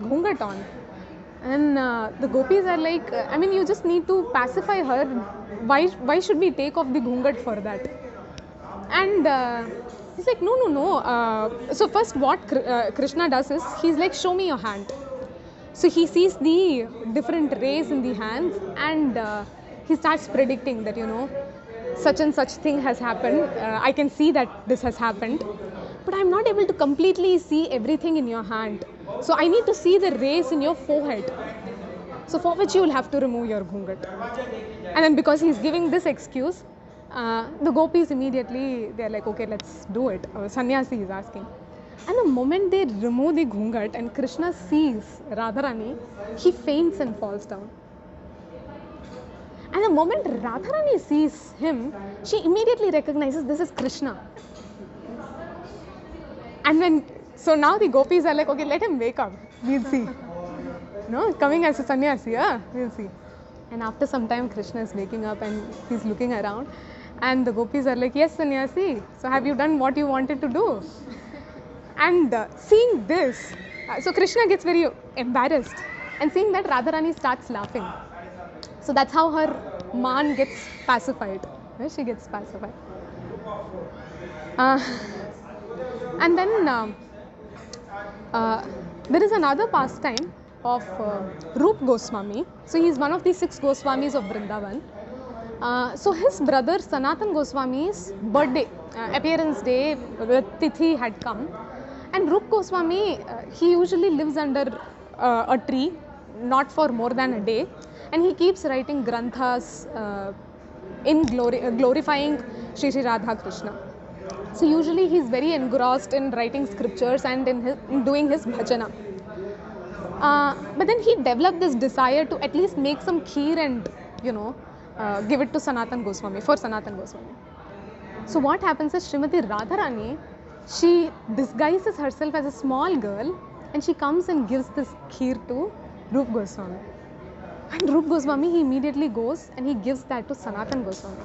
S1: ghungat on? And the gopis are like, I mean, you just need to pacify her. Why should we take off the ghungat for that? And he's like, no. So first what Krishna does is, he's like, show me your hand. So he sees the different rays in the hands, and he starts predicting that, such and such thing has happened. I can see that this has happened, but I'm not able to completely see everything in your hand. So I need to see the rays in your forehead. So for which you will have to remove your ghungat. And then because he's giving this excuse, the gopis immediately, they're like, okay, let's do it. Sannyasi is asking. And the moment they remove the ghungat and Krishna sees Radharani, he faints and falls down. And the moment Radharani sees him, she immediately recognizes this is Krishna. And so now the gopis are like, okay, let him wake up, we'll see. Coming as a sannyasi, we'll see. And after some time, Krishna is waking up and he's looking around, and the gopis are like, yes, sannyasi, so have you done what you wanted to do? And seeing this, so Krishna gets very embarrassed, and seeing that, Radharani starts laughing. So that's how her man gets pacified. She gets pacified. And then there is another pastime of Rup Goswami. So he is one of the 6 Goswamis of Vrindavan. So his brother Sanatan Goswami's birthday, appearance day, Tithi had come. And Rup Goswami, he usually lives under a tree, not for more than a day. And he keeps writing granthas in glorifying Shri Radha Krishna. So usually he is very engrossed in writing scriptures and in doing his bhajana. But then he developed this desire to at least make some kheer and, give it to Sanatan Goswami, for Sanatan Goswami. So what happens is, Srimati Radharani, she disguises herself as a small girl, and she comes and gives this kheer to Rup Goswami. And Rup Goswami, he immediately goes and he gives that to Sanatan Goswami.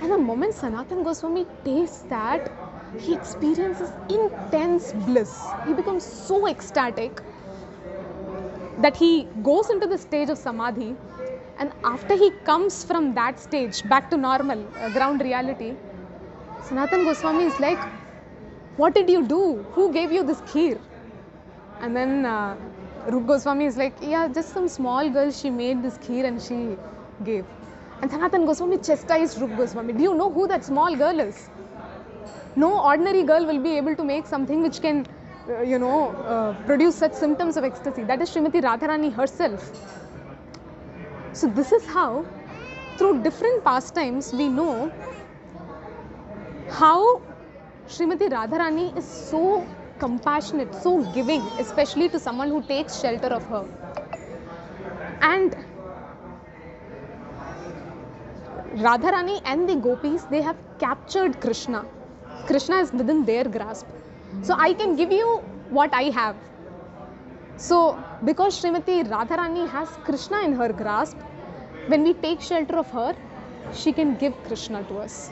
S1: And the moment Sanatan Goswami tastes that, he experiences intense bliss. He becomes so ecstatic that he goes into the stage of samadhi, and after he comes from that stage back to normal, ground reality, Sanatan Goswami is like, what did you do? Who gave you this kheer? And then Rup Goswami is like, yeah, just some small girl, she made this kheer and she gave. And Sanatan Goswami chastised Rup Goswami. Do you know who that small girl is? No ordinary girl will be able to make something which can, produce such symptoms of ecstasy. That is Srimati Radharani herself. So this is how, through different pastimes, we know how Srimati Radharani is so compassionate, so giving, especially to someone who takes shelter of her. And Radharani and the gopis, they have captured Krishna. Krishna is within their grasp. So I can give you what I have. So because Srimati Radharani has Krishna in her grasp, when we take shelter of her, she can give Krishna to us.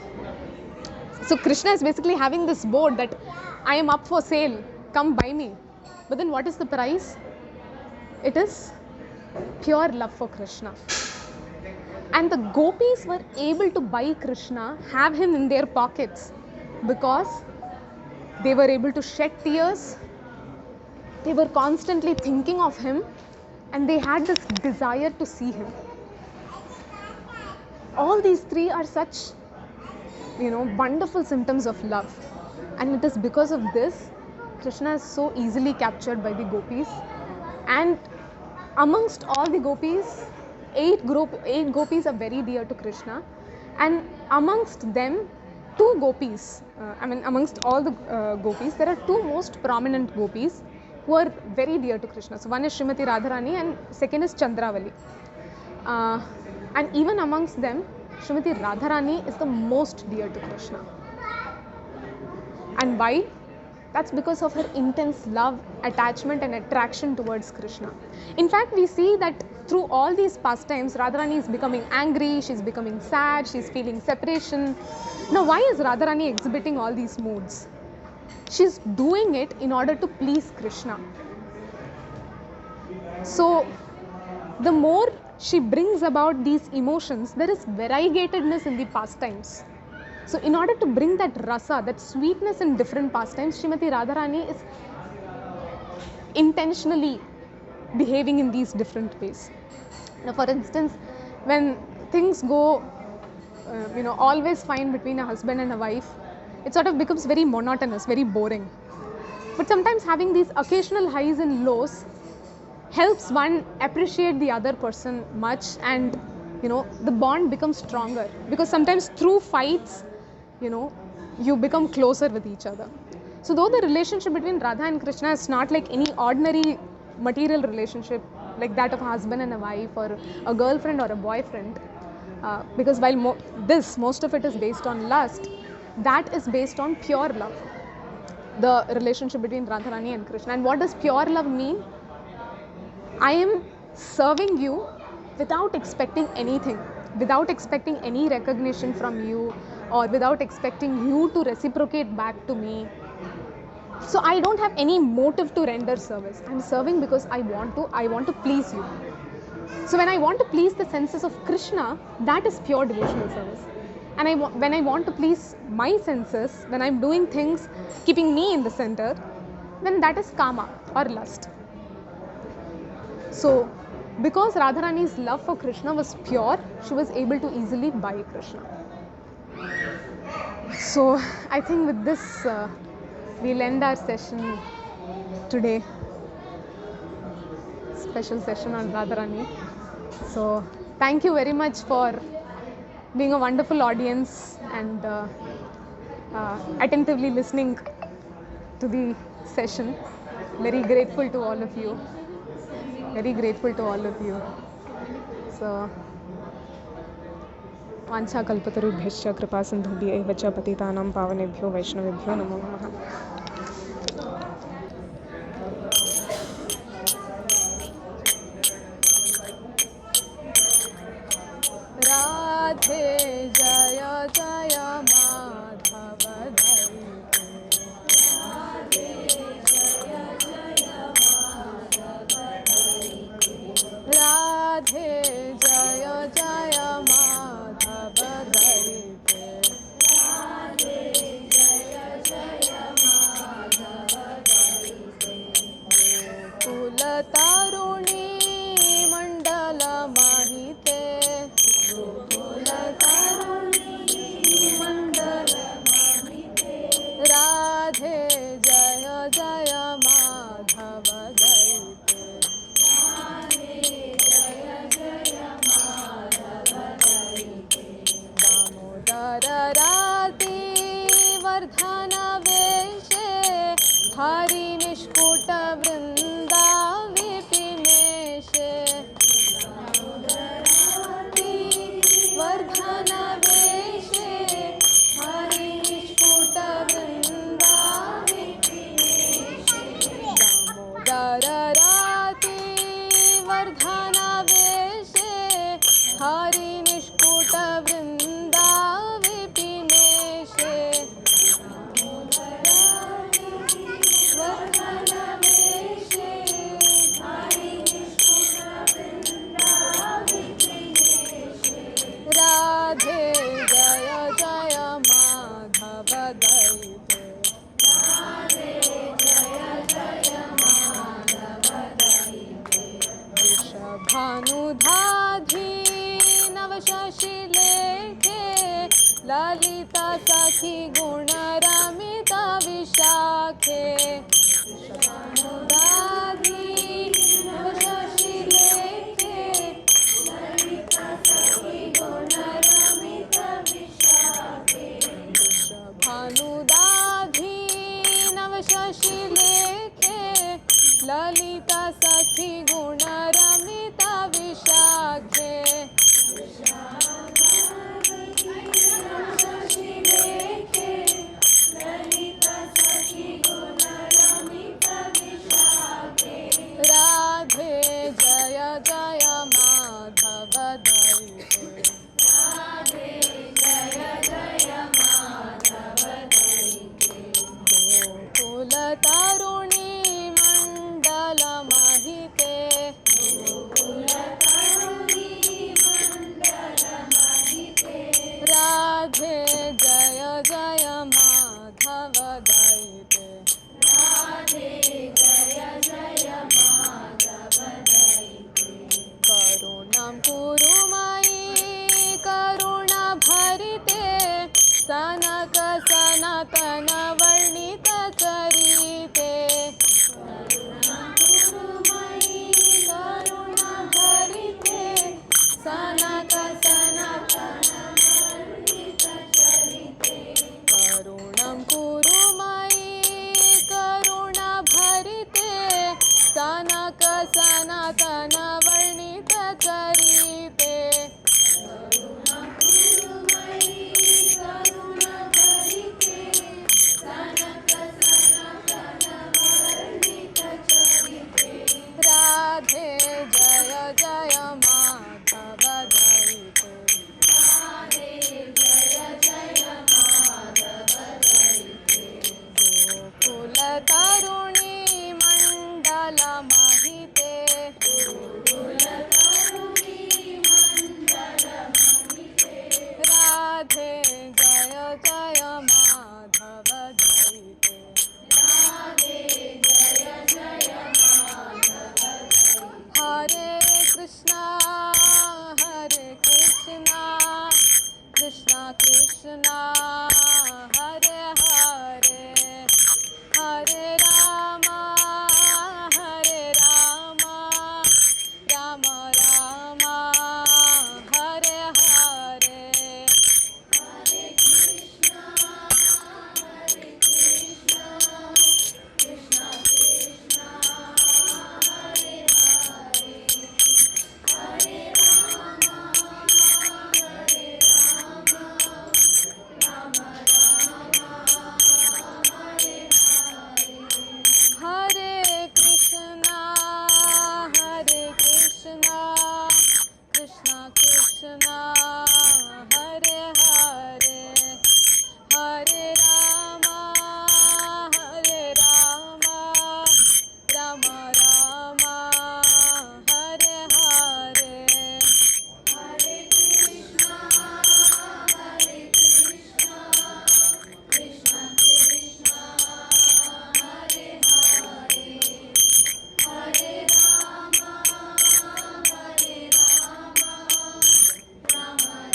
S1: So Krishna is basically having this board that I am up for sale, come buy me. But then what is the price? It is pure love for Krishna. And the gopis were able to buy Krishna, have him in their pockets, because they were able to shed tears, they were constantly thinking of him, and they had this desire to see him. All these three are such, wonderful symptoms of love. And it is because of this, Krishna is so easily captured by the gopis. And amongst all the gopis, eight gopis are very dear to Krishna. And amongst them, two gopis, amongst all the gopis, there are two most prominent gopis who are very dear to Krishna. So one is Srimati Radharani and second is Chandravali. And even amongst them, Srimati Radharani is the most dear to Krishna. And why? That's because of her intense love, attachment and attraction towards Krishna. In fact, we see that through all these pastimes, Radharani is becoming angry, she's becoming sad, she's feeling separation. Now, why is Radharani exhibiting all these moods? She's doing it in order to please Krishna. So, the more she brings about these emotions, there is variegatedness in the pastimes. So, in order to bring that rasa, that sweetness in different pastimes, Srimati Radharani is intentionally behaving in these different ways. Now, for instance, when things go, always fine between a husband and a wife, it sort of becomes very monotonous, very boring. But sometimes having these occasional highs and lows helps one appreciate the other person much, and the bond becomes stronger, because sometimes through fights, you become closer with each other. So though the relationship between Radha and Krishna is not like any ordinary material relationship like that of a husband and a wife or a girlfriend or a boyfriend, because while most of it is based on lust, that is based on pure love, the relationship between Radharani and Krishna. And what does pure love mean? I am serving you without expecting anything, without expecting any recognition from you, or without expecting you to reciprocate back to me. So I don't have any motive to render service. I'm serving because I want to please you. So when I want to please the senses of Krishna, that is pure devotional service. And when I want to please my senses, when I'm doing things keeping me in the center, then that is kama or lust. So because Radharani's love for Krishna was pure, she was able to easily buy Krishna. So I think with this, we'll end our session today. Special session on Radharani. So thank you very much for being a wonderful audience and attentively listening to the session. Very grateful to all of you. Very grateful to all of you. So, वाञ्छा कल्पतरुभ्यश्च कृपा सिन्धुभ्य एव च पतितानां पावनेभ्यो वैष्णवेभ्यो नमो नमः. राधे जय जय माधव राधे जय जय माधव धरिते, राधे जय जय माधव धरिते, गोकुल तारुणी मंडल माहिते, गोकुल तारुणी मंडल माहिते, राधे जय जय माधव धरिते, राति वर्धन वेशे, हरि निष्कुट वृंदा विपिनेशे, वर्धन वेशे, हरि निष्कुट वृंदा विपिनेशे, दामोदर राति वर्धन वेशे, हरि निष्कुट वृंदा विपिनेशे, वर्धन वेशे, ललिता सखी गुण रमिता विशाखे अनुरागी शशि लेखे ललिता सखी गुण रमिता विशाखे भानुदाधी नव शशि लेखे ललिता सखी गुण रमिता विशाखे राधे जय जय माधव दैते राधे जय जय माधव दैते गोकुल तरुणी मंडल महिते गोकुल तरुणी मंडल महिते राधे जय जय माधव दैते राधे जय जय माधव दैते करुणां कुरु मयि करुणा भरिते सनक सनातन वर्णित चरिते करुणां कुरु मयि करुणा भरिते सनक सनातन वर्णित चरिते करुणां कुरु मयि करुणा भरिते सनक सनातन वर्णित चरिते करुणां कुरु मयि करुणा भरिते सनक सनातन वर्णित चरिते राधे जय जय माधव दैते राधे जय जय माधव दैते गोकुल तरुणी मंडल महिते गोकुल तरुणी मंडल महिते राधे जय जय माधव दैते राधे जय जय माधव दैते हरे कृष्णा कृष्णा कृष्णा हरे हरे हरे राम राम राम हरे हरे हरे कृष्णा कृष्णा कृष्णा हरे हरे हरे राम राम हरे हरे कृष्णा कृष्णा कृष्णा हरे हरे हरे राम राम राम हरे हरे हरे कृष्णा कृष्णा कृष्णा हरे हरे हरे राम राम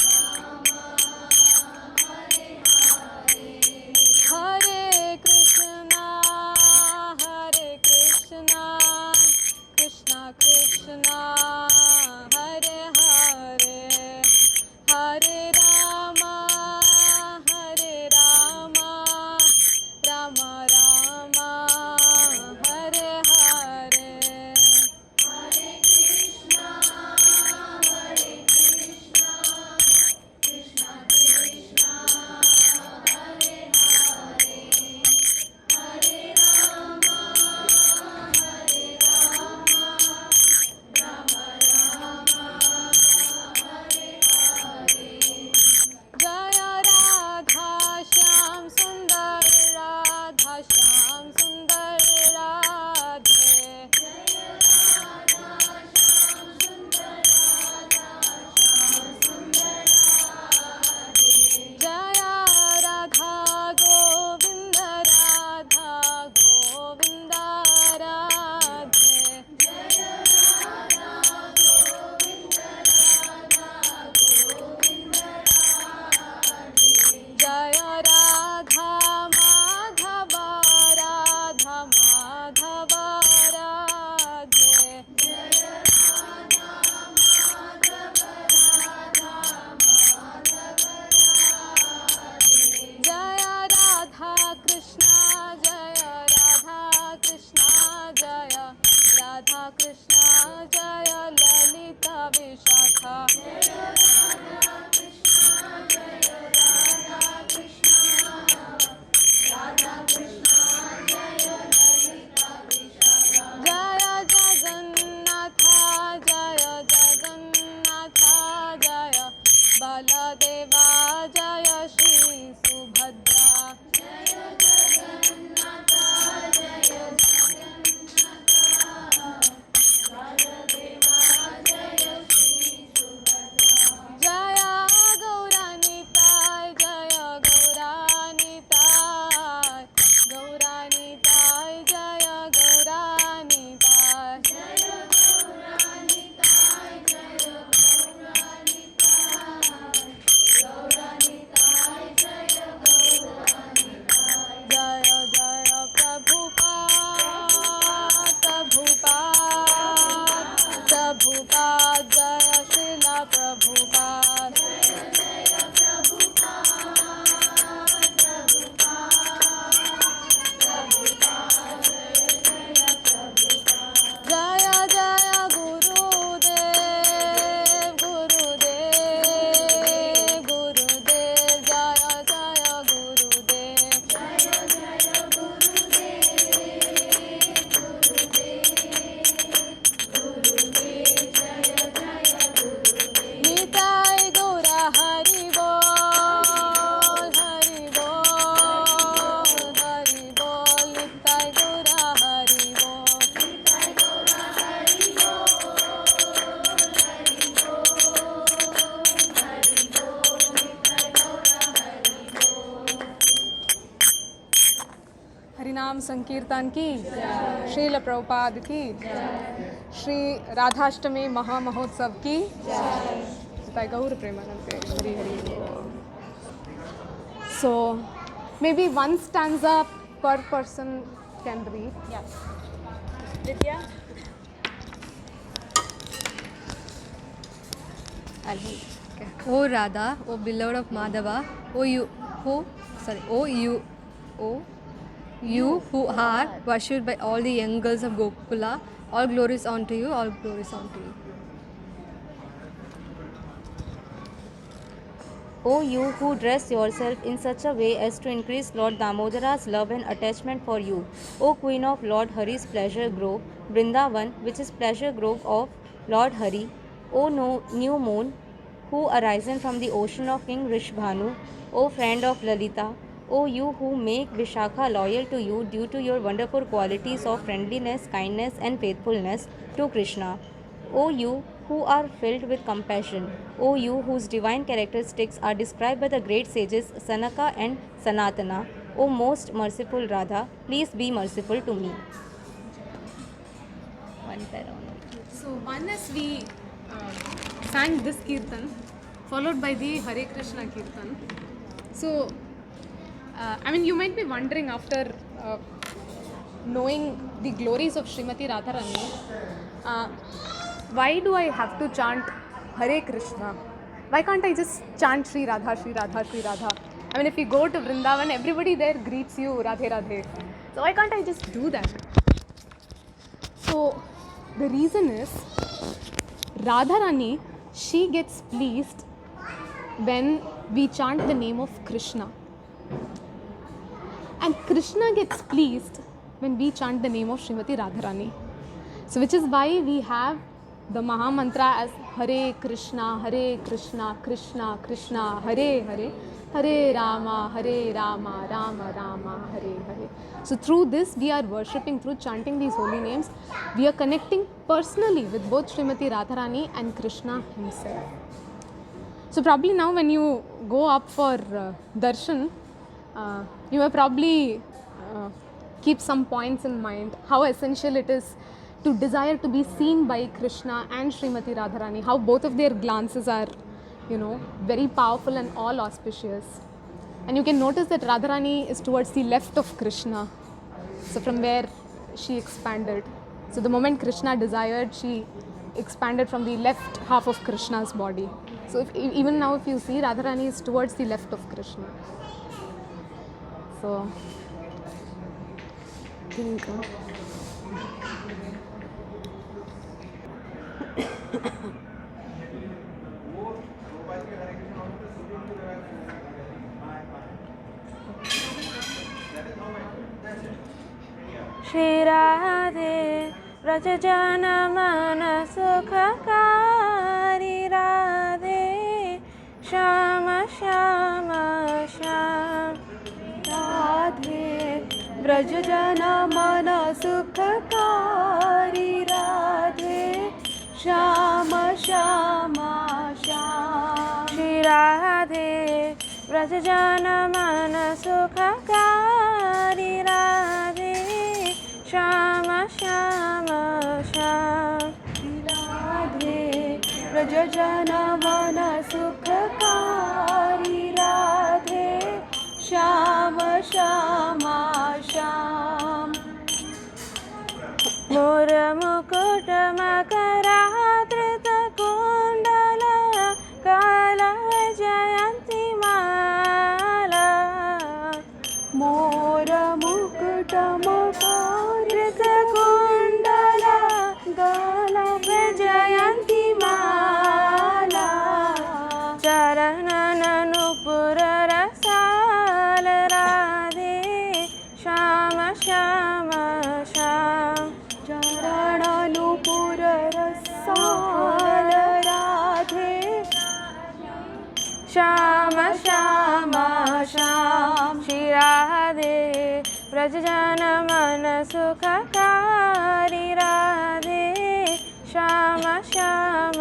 S1: बलदेवा जय श्री सुभद्रा जय गौरानिताय गौरानिताय जय गौरानिताय जय जय प्रभुपाद जय श्रीला प्रभुपाद जय जय गुरुदेव गुरुदेव गुरुदेव जय जय गुरुदेव निताय गौरा हरि बोल निताय गौरा हरि बोल हरिनाम संकीर्तन की श्रील प्रभुपाद की श्री राधाष्टमी महामहोत्सव की गौर Premanand Hari Hari so maybe one stanza per person can read.
S2: Yeah. Vidya?
S1: I'll read. Okay.
S2: O Radha, O beloved of Madhava, O you who are worshipped by all the young girls of Gokula, all glories unto you, all glories unto you.
S3: O you who dress yourself in such a way as to increase Lord Damodara's love and attachment for you, O Queen of Lord Hari's pleasure grove, Vrindavan, which is pleasure grove of Lord Hari, O new moon, who arisen from the ocean of King Rishbhanu, O friend of Lalita, O you who make Vishakha loyal to you due to your wonderful qualities of friendliness, kindness and faithfulness to Krishna, O you who are filled with compassion, O you whose divine characteristics are described by the great sages Sanaka and Sanatana, O most merciful Radha, please be merciful to me. One para only.
S1: So one is we sang this kirtan followed by the Hare Krishna kirtan. So I mean you might be wondering after knowing the glories of Srimati Radharani, why do I have to chant Hare Krishna? Why can't I just chant Sri Radha, Sri Radha, Sri Radha? I mean if you go to Vrindavan, everybody there greets you Radhe Radhe. So why can't I just do that? So the reason is Radharani, she gets pleased when we chant the name of Krishna. And Krishna gets pleased when we chant the name of Srimati Radharani. So which is why we have the Maha Mantra as Hare Krishna, Krishna Krishna, Hare Hare, Hare Rama, Rama Rama, Hare Hare. So through this we are worshipping, through chanting these holy names, we are connecting personally with both Srimati Radharani and Krishna himself. So probably now when you go up for darshan, you may probably keep some points in mind, how essential it is to desire to be seen by Krishna and Srimati Radharani, how both of their glances are, very powerful and all auspicious. And you can notice that Radharani is towards the left of Krishna, so from where she expanded. So the moment Krishna desired, she expanded from the left half of Krishna's body. So even now if you see, Radharani is towards the left of Krishna. So I think
S3: Shri Radhe Vrajajana Mana Sukhakari Radhe Sham Vraj जन मन सुखकारी राधे श्याम श्यामा श्याम। श्री राधे व्रज जन मन सुखकारी राधे श्याम श्याम श्याम। राधे व्रज जन मन सुखकारी राधे श्याम श्यामा श्याम। मोर मुकुट मकराधृत कुंडल काल जयंती माला। मोर मुकुट मकराधृत कुंडल काल जयंती माला। चरणन नुपुर रसाल राधे श्याम श्याम श्याम। चरण नुपुर रसाल राधे श्याम श्याम श्याम। श्री राधे व्रज जन मन सुखकारी राधे श्याम श्याम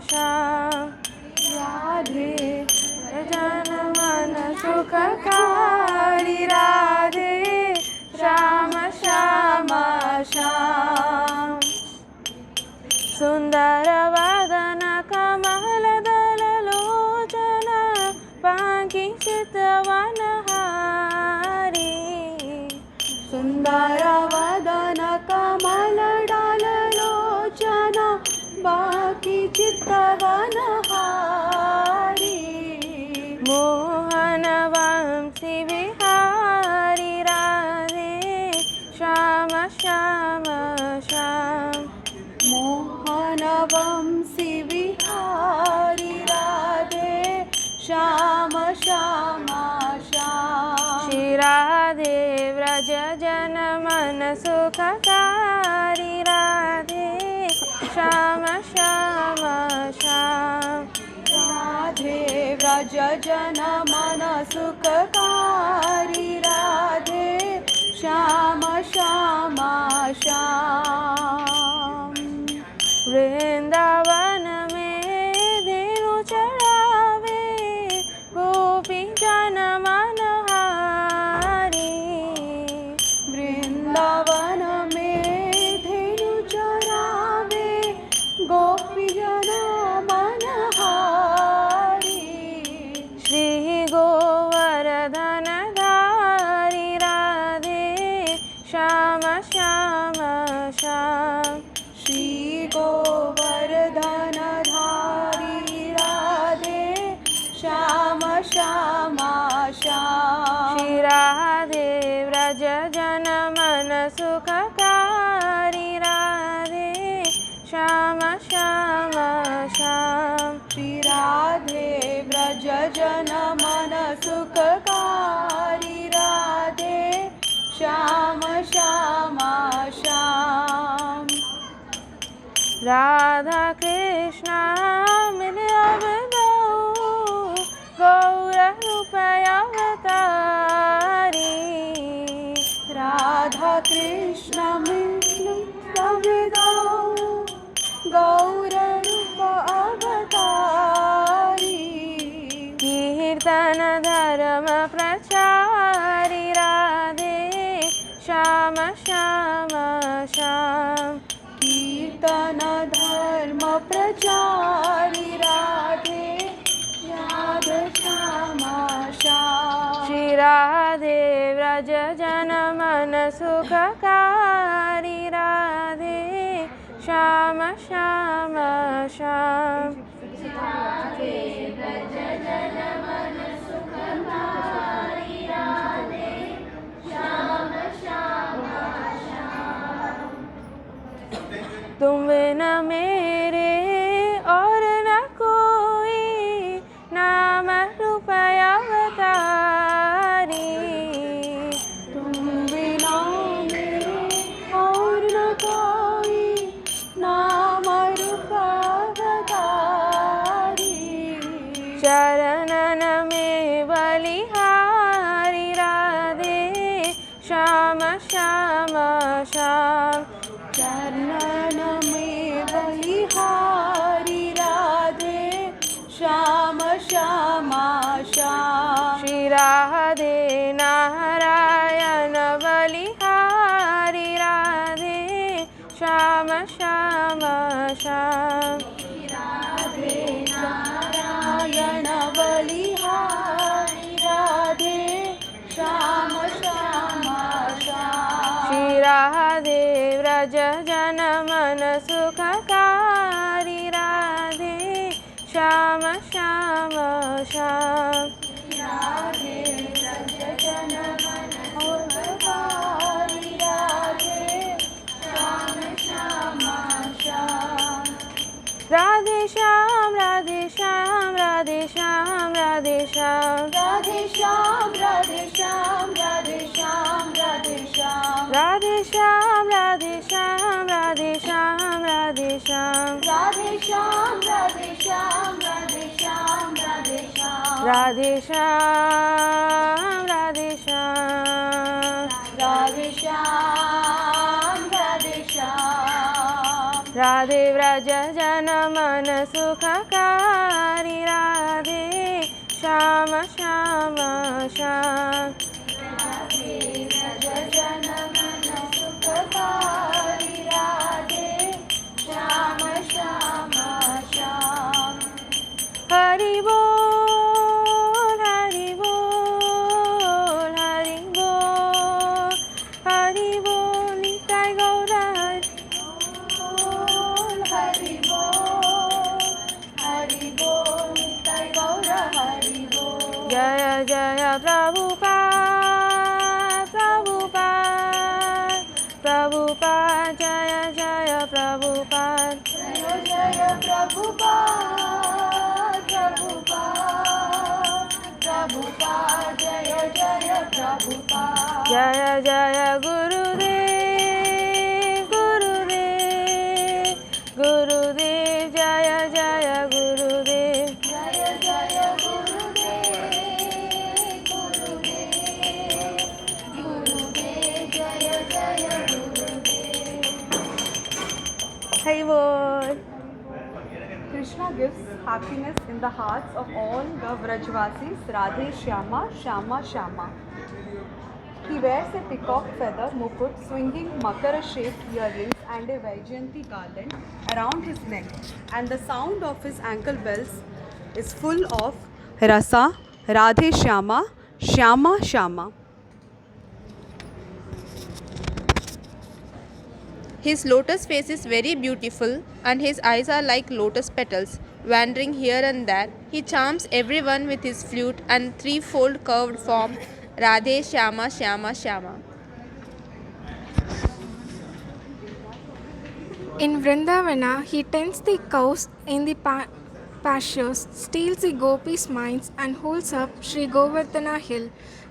S3: श्याम। राधे जन मन सुखकारी राधे श्याम श्याम श्याम। सुंदर वदन कमल दल लोचन पांकी चितवन हारी। सुंदर वदन कमल डाल लोचन बाकी चितवन हारी। मोहन वंशी विहारी राधे श्याम श्याम श्याम। मोहन वंशी विहारी राधे श्याम श्याम श्याम। श्री राधे व्रज जन मन सुखकारी राधे श्याम श्याम श्याम। राधे व्रज जन मन सुखकारी राधे श्याम श्याम श्याम। वृंदावन में धेनु चढ़ावे गोपी जन मनहारी। वृंदावन में धेनु चढ़ावे गोपी जन मनहारी। श्री गोवर्धन धारी राधे श्याम श्याम श्याम। श्री गोवर्धन धारी राधे श्याम श्याम श्याम। श्री राधे व्रज जन मन सुखकारी राधे श्याम श्याम श्याम। श्री राधे व्रज जन मन सुखकारी राधे श्याम श्याम श्याम। राधा कृष्ण मिले अब गौर रूप अवतारी। राधा कृष्ण मिले अब गौर रूप अवतारी। कीर्तन धर्म प्रचारी राधे श्याम श्याम श्याम। कीर्तन धर्म प्रचारी राधे राधे श्याम श्याम। श्री राधे व्रज जन मन सुखकारी राधे श्याम श्याम श्याम। राधे व्रज जन मन सुखकारी राधे श्याम श्याम श्याम। तुम बिना मेरे और न कोई नाम रूप अवतारी। तुम बिना मेरे और न कोई नाम रूप अवतारी। चरणन में बलिहारी Radhe Shyam Shama Shama.
S1: Shri Radhe Narayana Balihari Radhe Shama Shama Shama.
S3: Radhe Narayana Balihari Radhe Shama Shama Shama.
S1: Shri Radhe Vraja Jana Mana Sukhakari Radhe Shama Shama Shama.
S3: Radhe Vraja Jana Mana Sukhakari Radhe Shama Shama Shama.
S1: Radhe Sham, Radhe Sham, Radhe Sham, Radhe Sham.
S3: Radhe Sham, Radhe Sham, Radhe Sham, Radhe Sham.
S1: Radhe Sham, Radhe Sham, Radhe Sham, Radhe Sham.
S3: Radhe Sham, Radhe Sham, Radhe Sham, Radhe Sham.
S1: Radhe Sham, Radhe Sham.
S3: Radhe Sham, Radhe Sham.
S1: Radhe Vraja Jana Mana Sukhakari Radhe Shama Shama Shama.
S3: Radhe Vraja Jana Mana Sukhakari Radhe Shama Shama Shama.
S1: Hari Bol, Hari Bol, Hari Bol, Hari Bol, Nitai Gaura.
S3: Hari Bol, Hari Bol, Nitai Gaura Hari Bol.
S1: Jaya Jaya Prabhupada, Prabhupada, Prabhupada, Jaya Jaya Prabhupada.
S3: Jaya Jaya Prabhupada, Prabhupada, Prabhupada, Jaya Jaya Prabhupada.
S1: Jaya Jaya Gurudev, Gurudev, Gurudev, Jaya Jaya Gurudev.
S3: Jaya Jaya Gurudev, Gurudev, Gurudev, Jaya Jaya Gurudev.
S1: Hari Bol.
S4: Krishna gives happiness in the hearts of all the Vrajvasis. Radhe Shyama, Shama Shama. He wears a peacock feather mukut, swinging Makara-shaped earrings and a Vaijayanti garland around his neck, and the sound of his ankle bells is full of rasa. Radhe Shyama, Shyama Shama.
S5: His lotus face is very beautiful and his eyes are like lotus petals, wandering here and there. He charms everyone with his flute and threefold curved form, Radhe Shyama Shyama Shyama.
S6: In Vrindavana, he tends the cows in the pastures, steals the gopis' minds, and holds up Sri Govardhana hill.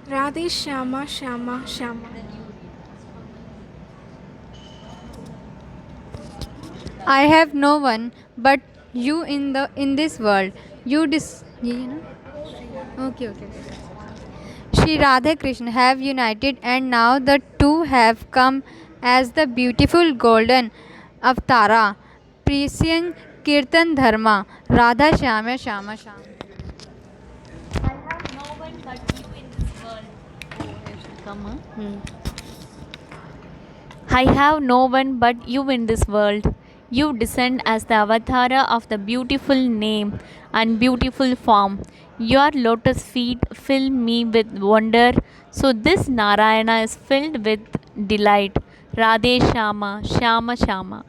S6: Radhe Shyama Shyama Shyama.
S7: I have no one but you in this world. Okay. Shri Radha Krishna have united, and now the two have come as the beautiful golden Avatara, preaching Kirtan Dharma. Radha Shyama Shyama Shyama.
S8: I have no one but you in this world. You descend as the avatara of the beautiful name and beautiful form. Your lotus feet fill me with wonder, so this Narayana is filled with delight. Radhe Shama, Shama Shama.